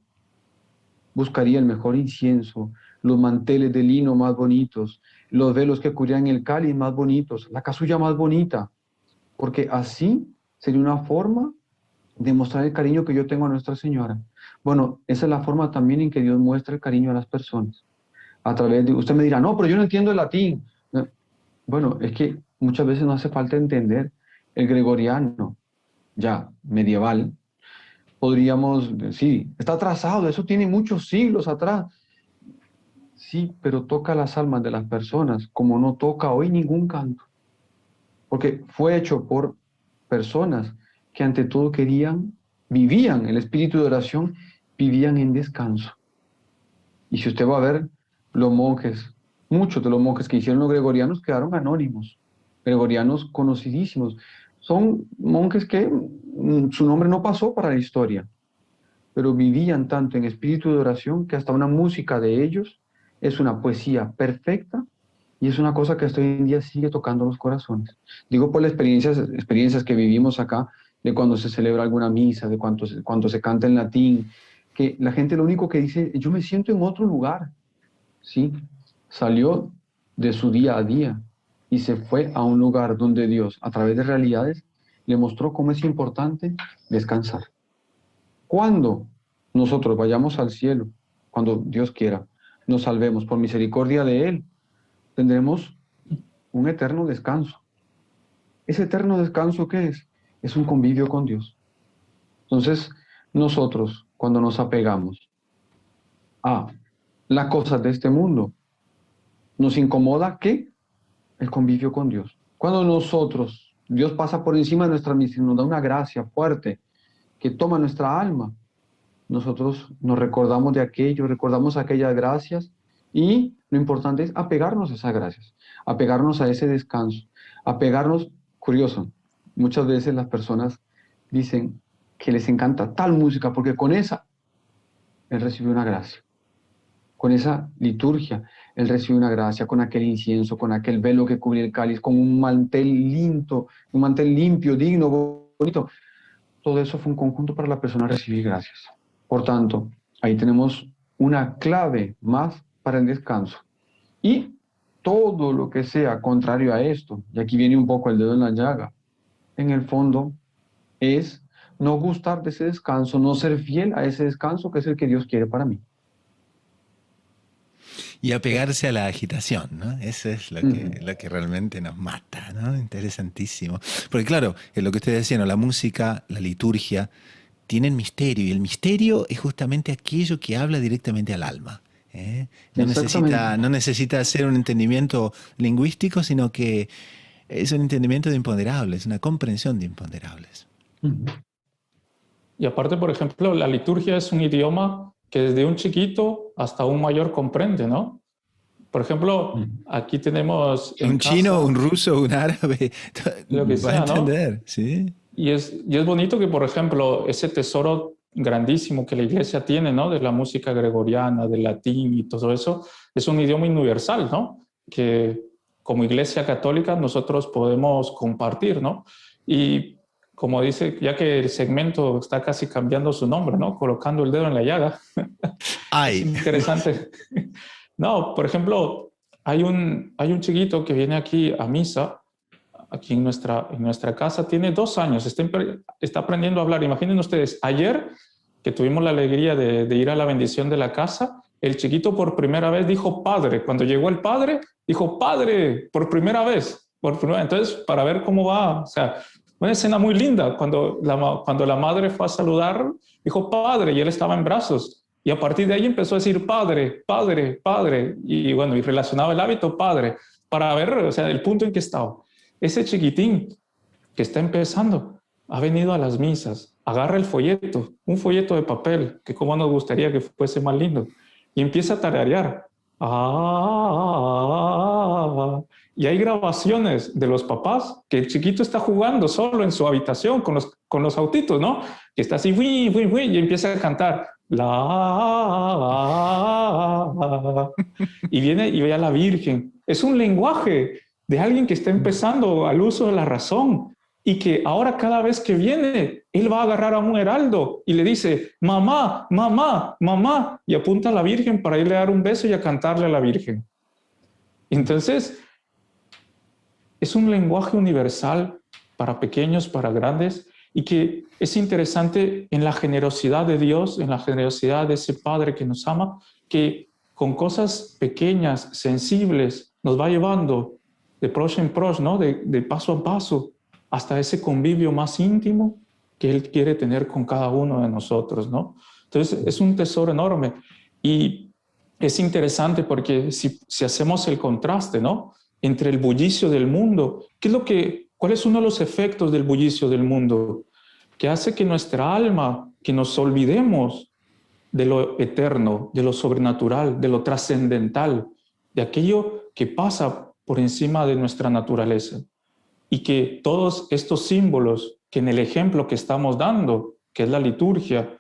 Buscaría el mejor incienso, los manteles de lino más bonitos, los velos que cubrían el cáliz más bonitos, la casulla más bonita, porque así sería una forma de mostrar el cariño que yo tengo a Nuestra Señora. Bueno, esa es la forma también en que Dios muestra el cariño a las personas. A través de, usted me dirá, no, pero yo no entiendo el latín. Bueno, es que muchas veces no hace falta entender el gregoriano, ya medieval. Podríamos decir, está atrasado, eso tiene muchos siglos atrás. Sí, pero toca las almas de las personas como no toca hoy ningún canto. Porque fue hecho por personas que ante todo vivían el espíritu de oración, vivían en descanso. Y si usted va a ver los monjes, muchos de los monjes que hicieron los gregorianos quedaron anónimos, gregorianos conocidísimos. Son monjes que su nombre no pasó para la historia, pero vivían tanto en espíritu de oración que hasta una música de ellos es una poesía perfecta y es una cosa que hasta hoy en día sigue tocando los corazones. Digo por las experiencias que vivimos acá, de cuando se celebra alguna misa, de cuando se canta en latín, que la gente lo único que dice, yo me siento en otro lugar. Sí, salió de su día a día y se fue a un lugar donde Dios, a través de realidades, le mostró cómo es importante descansar. Cuando nosotros vayamos al cielo, cuando Dios quiera, nos salvemos por misericordia de Él, tendremos un eterno descanso. ¿Ese eterno descanso qué es? Es un convivio con Dios. Entonces, nosotros, cuando nos apegamos a las cosas de este mundo, nos incomoda ¿qué? El convivio con Dios. Cuando Dios pasa por encima de nuestra misión, nos da una gracia fuerte que toma nuestra alma, nosotros nos recordamos de aquello, recordamos aquellas gracias y lo importante es apegarnos a esas gracias, apegarnos a ese descanso, apegarnos, curioso, muchas veces las personas dicen que les encanta tal música porque con esa él recibió una gracia. Con esa liturgia, él recibe una gracia, con aquel incienso, con aquel velo que cubría el cáliz, con un mantel limpio, digno, bonito. Todo eso fue un conjunto para la persona recibir gracias. Por tanto, ahí tenemos una clave más para el descanso. Y todo lo que sea contrario a esto, y aquí viene un poco el dedo en la llaga, en el fondo es no gustar de ese descanso, no ser fiel a ese descanso que es el que Dios quiere para mí. Y apegarse a la agitación, ¿no? Eso es lo que realmente nos mata, ¿no? Interesantísimo. Porque claro, es lo que ustedes decían, ¿no? La música, la liturgia, tienen misterio. Y el misterio es justamente aquello que habla directamente al alma. ¿eh? Exactamente. No necesita hacer un entendimiento lingüístico, sino que es un entendimiento de imponderables, una comprensión de imponderables. Ujú. Y aparte, por ejemplo, la liturgia es un idioma que desde un chiquito hasta un mayor comprende, ¿no? Por ejemplo, Ujú. aquí tenemos en Un chino, un casa ruso, un árabe, lo que va a sea, ¿no? entender, ¿sí? Y es bonito que, por ejemplo, ese tesoro grandísimo que la iglesia tiene, ¿no? De la música gregoriana, del latín y todo eso, es un idioma universal, ¿no? Que como iglesia católica nosotros podemos compartir, ¿no? Y como dice, ya que el segmento está casi cambiando su nombre, ¿no? Colocando el dedo en la llaga, es Ay, interesante. No, por ejemplo, hay un chiquito que viene aquí a misa aquí en nuestra casa, tiene 2 años, está aprendiendo a hablar. Imaginen ustedes, ayer que tuvimos la alegría de ir a la bendición de la casa, el chiquito por primera vez dijo padre. Cuando llegó el padre, dijo padre por primera vez. Entonces, para ver cómo va, o sea, una escena muy linda. Cuando la madre fue a saludar, dijo padre y él estaba en brazos. Y a partir de ahí empezó a decir padre, padre, padre. Y bueno, y relacionaba el hábito padre, para ver, o sea, el punto en que estaba. Ese chiquitín que está empezando ha venido a las misas, agarra el folleto, un folleto de papel, que como nos gustaría que fuese más lindo, y empieza a tararear. Ah, y hay grabaciones de los papás que el chiquito está jugando solo en su habitación con los autitos, ¿no? Que está así, y empieza a cantar. Y viene y ve a la Virgen. Es un lenguaje de alguien que está empezando al uso de la razón y que ahora cada vez que viene, él va a agarrar a un heraldo y le dice, mamá, mamá, mamá, y apunta a la Virgen para irle a dar un beso y a cantarle a la Virgen. Entonces, es un lenguaje universal para pequeños, para grandes, y que es interesante en la generosidad de Dios, en la generosidad de ese Padre que nos ama, que con cosas pequeñas, sensibles, nos va llevando de pros en pros, ¿no? De paso a paso, hasta ese convivio más íntimo que Él quiere tener con cada uno de nosotros, ¿no? Entonces, es un tesoro enorme. Y es interesante porque si hacemos el contraste, ¿no? Entre el bullicio del mundo, ¿cuál es uno de los efectos del bullicio del mundo? Que hace que nuestra alma, que nos olvidemos de lo eterno, de lo sobrenatural, de lo trascendental, de aquello que pasa por encima de nuestra naturaleza. Y que todos estos símbolos que en el ejemplo que estamos dando, que es la liturgia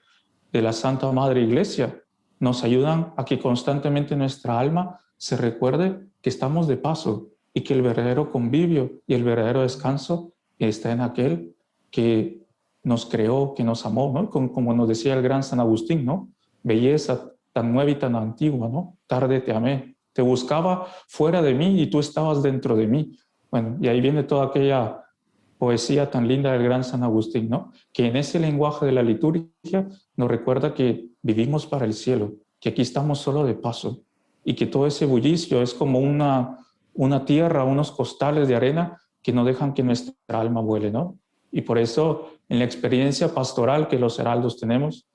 de la Santa Madre Iglesia, nos ayudan a que constantemente nuestra alma se recuerde que estamos de paso y que el verdadero convivio y el verdadero descanso está en aquel que nos creó, que nos amó, ¿no? Como nos decía el gran San Agustín, ¿no? Belleza tan nueva y tan antigua, ¿no? Tarde te amé, te buscaba fuera de mí y tú estabas dentro de mí. Bueno, y ahí viene toda aquella poesía tan linda del gran San Agustín, ¿no? Que en ese lenguaje de la liturgia nos recuerda que vivimos para el cielo, que aquí estamos solo de paso y que todo ese bullicio es como una tierra, unos costales de arena que no dejan que nuestra alma vuele, ¿no? Y por eso en la experiencia pastoral que los heraldos tenemos,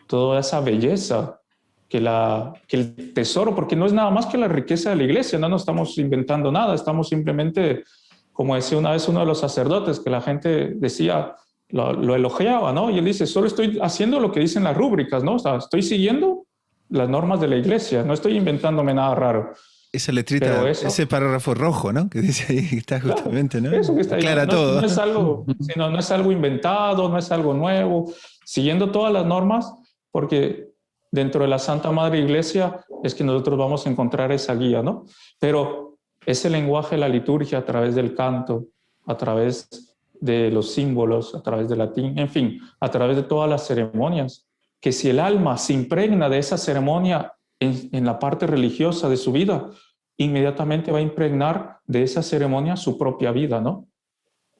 toda esa belleza que el tesoro, porque no es nada más que la riqueza de la iglesia, no nos estamos inventando nada, estamos simplemente, como decía una vez uno de los sacerdotes, que la gente decía, lo elogiaba, ¿no? Y él dice, solo estoy haciendo lo que dicen las rúbricas, ¿no? O sea, estoy siguiendo las normas de la iglesia, no estoy inventándome nada raro. esa Pero letrita, eso, ese párrafo rojo, ¿no? Que dice ahí, que está claro, justamente, ¿no? eso que está ahí Aclara todo. no es algo, sino no es algo inventado, no es algo nuevo, siguiendo todas las normas, porque dentro de la Santa Madre Iglesia es que nosotros vamos a encontrar esa guía, ¿no? Pero ese lenguaje de la liturgia a través del canto, a través de los símbolos, a través del latín, en fin, a través de todas las ceremonias, que si el alma se impregna de esa ceremonia en la parte religiosa de su vida, inmediatamente va a impregnar de esa ceremonia su propia vida, ¿no?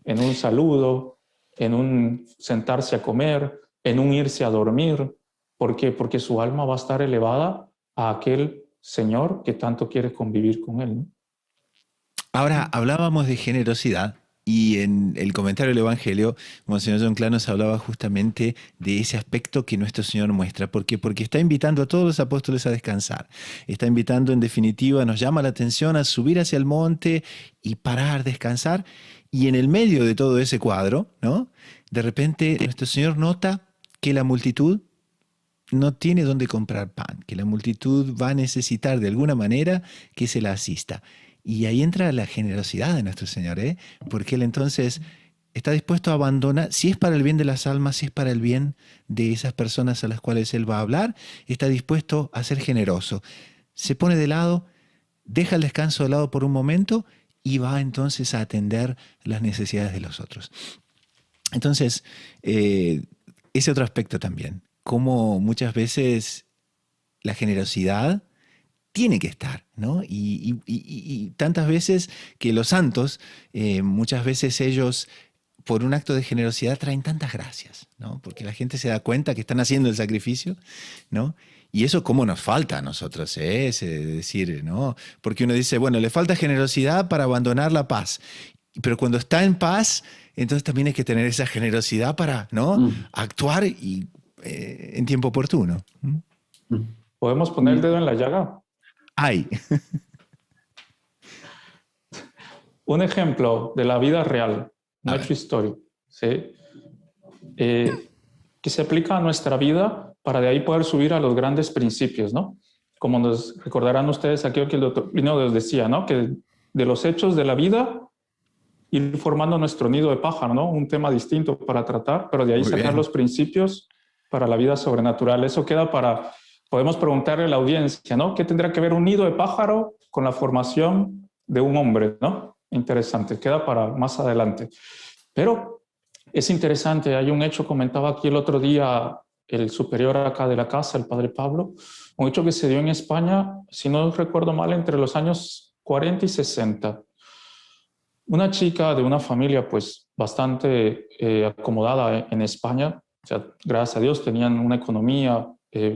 En un saludo, en un sentarse a comer, en un irse a dormir. ¿Por qué? Porque su alma va a estar elevada a aquel Señor que tanto quiere convivir con él, ¿no? Ahora, hablábamos de generosidad Y en el comentario del Evangelio, Monseñor John Clark nos hablaba justamente de ese aspecto que nuestro Señor muestra. ¿Por qué? Porque está invitando a todos los apóstoles a descansar. Está invitando, en definitiva, nos llama la atención a subir hacia el monte y parar, descansar. Y en el medio de todo ese cuadro, ¿no?, de repente nuestro Señor nota que la multitud no tiene dónde comprar pan, que la multitud va a necesitar de alguna manera que se la asista. Y ahí entra la generosidad de nuestro Señor, ¿eh? Porque Él entonces está dispuesto a abandonar, si es para el bien de las almas, si es para el bien de esas personas a las cuales Él va a hablar, está dispuesto a ser generoso. Se pone de lado, deja el descanso de lado por un momento y va entonces a atender las necesidades de los otros. Entonces, ese otro aspecto también, cómo muchas veces la generosidad tiene que estar, ¿no? Y tantas veces que los santos, muchas veces ellos, por un acto de generosidad, traen tantas gracias, ¿no? Porque la gente se da cuenta que están haciendo el sacrificio, ¿no? Y eso cómo nos falta a nosotros, ¿eh? Es decir, ¿no? Porque uno dice, bueno, le falta generosidad para abandonar la paz. Pero cuando está en paz, entonces también hay que tener esa generosidad para, ¿no?, actuar y, en tiempo oportuno. ¿Podemos poner el dedo en la llaga? ¡Ay! Un ejemplo de la vida real, un hecho histórico, ¿sí? Que se aplica a nuestra vida para de ahí poder subir a los grandes principios, ¿no? Como nos recordarán ustedes aquí que el doctor Plinio les decía, ¿no?, que de los hechos de la vida ir formando nuestro nido de pájaro, ¿no? Un tema distinto para tratar, pero de ahí sacar los principios para la vida sobrenatural. Eso queda para, podemos preguntarle a la audiencia, ¿no? ¿Qué tendrá que ver un nido de pájaro con la formación de un hombre, ¿no? Interesante, queda para más adelante. Pero es interesante, hay un hecho, comentaba aquí el otro día el superior acá de la casa, el padre Pablo, un hecho que se dio en España, si no recuerdo mal, entre los años 40 y 60. Una chica de una familia pues bastante acomodada en España, o sea, gracias a Dios tenían una economía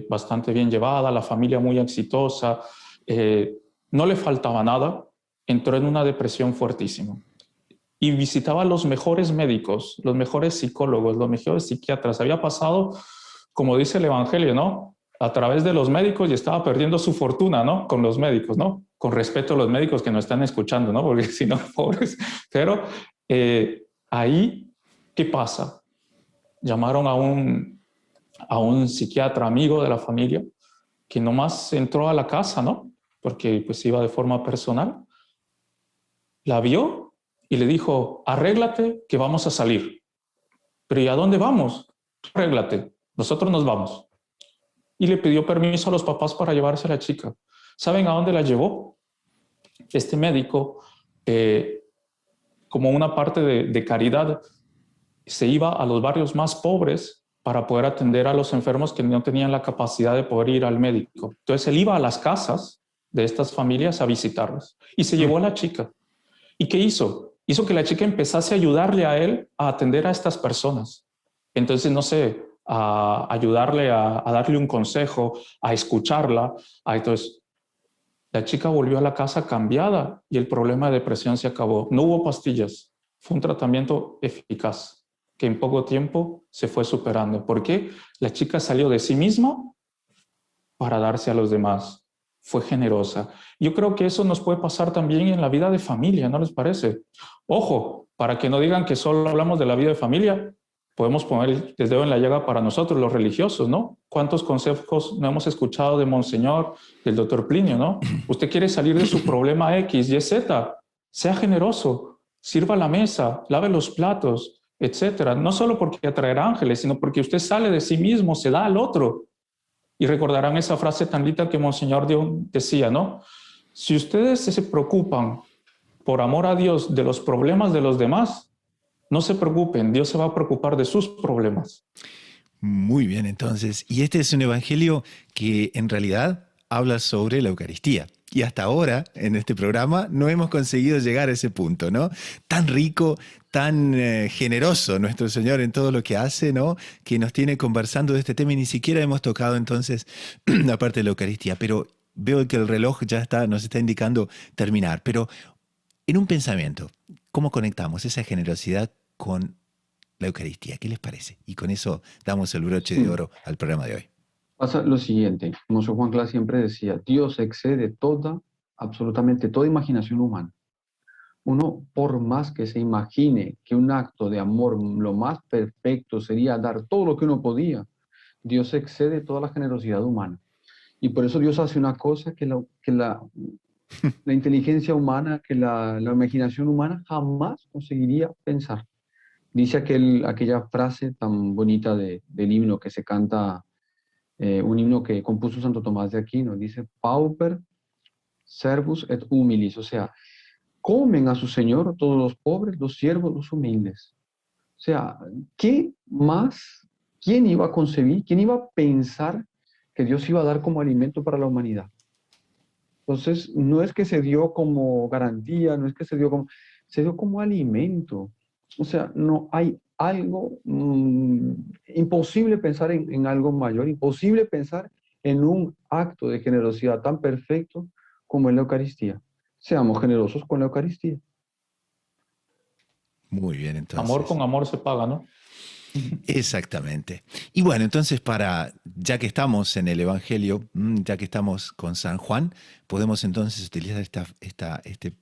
bastante bien llevada, la familia muy exitosa, no le faltaba nada, entró en una depresión fuertísima y visitaba a los mejores médicos, los mejores psicólogos, los mejores psiquiatras. Había pasado, como dice el Evangelio, ¿no?, a través de los médicos y estaba perdiendo su fortuna, ¿no?, con los médicos, ¿no? Con respeto a los médicos que nos están escuchando, ¿no?, porque si no, pobres. Pero ahí, ¿qué pasa? Llamaron a un psiquiatra amigo de la familia que nomás entró a la casa, ¿no?, porque pues iba de forma personal. La vio y le dijo, arréglate que vamos a salir. Pero ¿y a dónde vamos? Arréglate, nosotros nos vamos. Y le pidió permiso a los papás para llevarse a la chica. ¿Saben a dónde la llevó? Este médico, como una parte de caridad, se iba a los barrios más pobres para poder atender a los enfermos que no tenían la capacidad de poder ir al médico. Entonces él iba a las casas de estas familias a visitarlas y se llevó a la chica. ¿Y qué hizo? Hizo que la chica empezase a ayudarle a él a atender a estas personas. Entonces, no sé, a ayudarle a darle un consejo, a escucharla. Entonces, la chica volvió a la casa cambiada y el problema de depresión se acabó. No hubo pastillas. Fue un tratamiento eficaz que en poco tiempo se fue superando. ¿Por qué? La chica salió de sí misma para darse a los demás. Fue generosa. Yo creo que eso nos puede pasar también en la vida de familia, ¿no les parece? Ojo, para que no digan que solo hablamos de la vida de familia, podemos poner el dedo en la llaga para nosotros, los religiosos, ¿no? ¿Cuántos consejos no hemos escuchado de Monseñor, del doctor Plinio, ¿no? Usted quiere salir de su problema X, Y, Z, sea generoso, sirva la mesa, lave los platos, etcétera. No solo porque atraerá ángeles, sino porque usted sale de sí mismo, se da al otro. Y recordarán esa frase tan linda que Monseñor decía, ¿no? Si ustedes se preocupan por amor a Dios de los problemas de los demás, no se preocupen, Dios se va a preocupar de sus problemas. Muy bien, entonces. Y este es un evangelio que en realidad habla sobre la Eucaristía. Y hasta ahora, en este programa, no hemos conseguido llegar a ese punto, ¿no? Tan rico, tan generoso nuestro Señor en todo lo que hace, ¿no?, que nos tiene conversando de este tema y ni siquiera hemos tocado entonces la parte de la Eucaristía. Pero veo que el reloj ya nos está indicando terminar. Pero en un pensamiento, ¿Cómo conectamos esa generosidad con la Eucaristía? ¿Qué les parece? Y con eso damos el broche de oro al programa de hoy. Pasa lo siguiente, como San Juan Clas siempre decía, Dios excede absolutamente toda imaginación humana. Uno, por más que se imagine que un acto de amor lo más perfecto sería dar todo lo que uno podía, Dios excede toda la generosidad humana. Y por eso Dios hace una cosa que la inteligencia humana, que la imaginación humana jamás conseguiría pensar. Dice aquella frase tan bonita del himno que se canta, un himno que compuso Santo Tomás de Aquino, dice, Pauper servus et humilis, o sea, comen a su Señor todos los pobres, los siervos, los humildes. O sea, ¿qué más? ¿Quién iba a concebir? ¿Quién iba a pensar que Dios iba a dar como alimento para la humanidad? Entonces, no es que se dio como garantía, no es que se dio como alimento. O sea, no hay algo imposible pensar en algo mayor, imposible pensar en un acto de generosidad tan perfecto como es la Eucaristía. Seamos generosos con la Eucaristía. Muy bien, entonces. Amor con amor se paga, ¿no? Exactamente. Y bueno, entonces ya que estamos en el Evangelio, ya que estamos con San Juan, podemos entonces utilizar este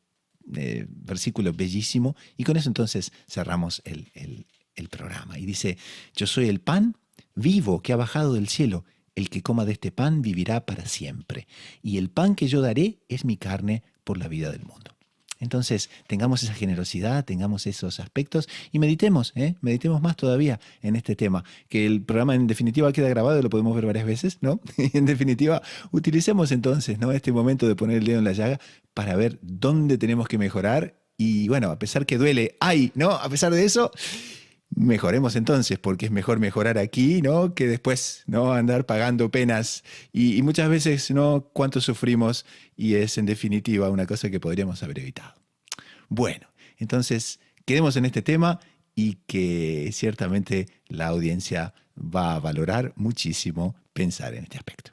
versículo bellísimo y con eso entonces cerramos el programa. Y dice, yo soy el pan vivo que ha bajado del cielo. El que coma de este pan vivirá para siempre. Y el pan que yo daré es mi carne por la vida del mundo. Entonces, tengamos esa generosidad, tengamos esos aspectos y meditemos más todavía en este tema, que el programa en definitiva queda grabado y lo podemos ver varias veces, ¿no? Y en definitiva, utilicemos entonces, ¿no?, este momento de poner el dedo en la llaga para ver dónde tenemos que mejorar y bueno, a pesar que duele, ¿no? A pesar de eso, mejoremos entonces, porque es mejor mejorar aquí, ¿no?, que después, ¿no?, andar pagando penas y muchas veces, ¿no?, cuánto sufrimos y es en definitiva una cosa que podríamos haber evitado. Bueno, entonces quedemos en este tema y que ciertamente la audiencia va a valorar muchísimo pensar en este aspecto.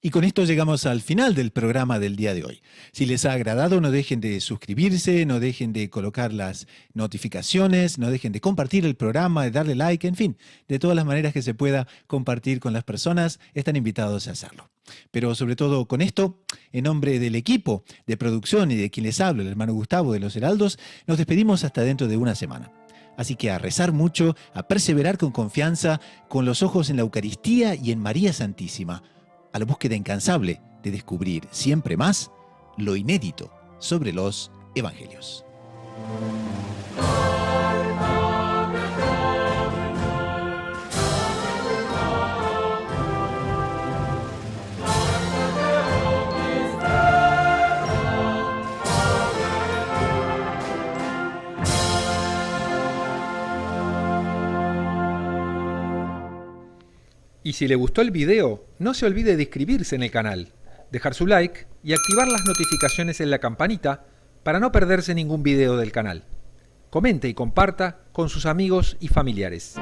Y con esto llegamos al final del programa del día de hoy. Si les ha agradado, no dejen de suscribirse, no dejen de colocar las notificaciones, no dejen de compartir el programa, de darle like, en fin, de todas las maneras que se pueda compartir con las personas, están invitados a hacerlo. Pero sobre todo con esto, en nombre del equipo de producción y de quien les habla, el hermano Gustavo de los Heraldos, nos despedimos hasta dentro de una semana. Así que a rezar mucho, a perseverar con confianza, con los ojos en la Eucaristía y en María Santísima, a la búsqueda incansable de descubrir siempre más lo inédito sobre los evangelios. Y si le gustó el video, no se olvide de inscribirse en el canal, dejar su like y activar las notificaciones en la campanita para no perderse ningún video del canal. Comente y comparta con sus amigos y familiares.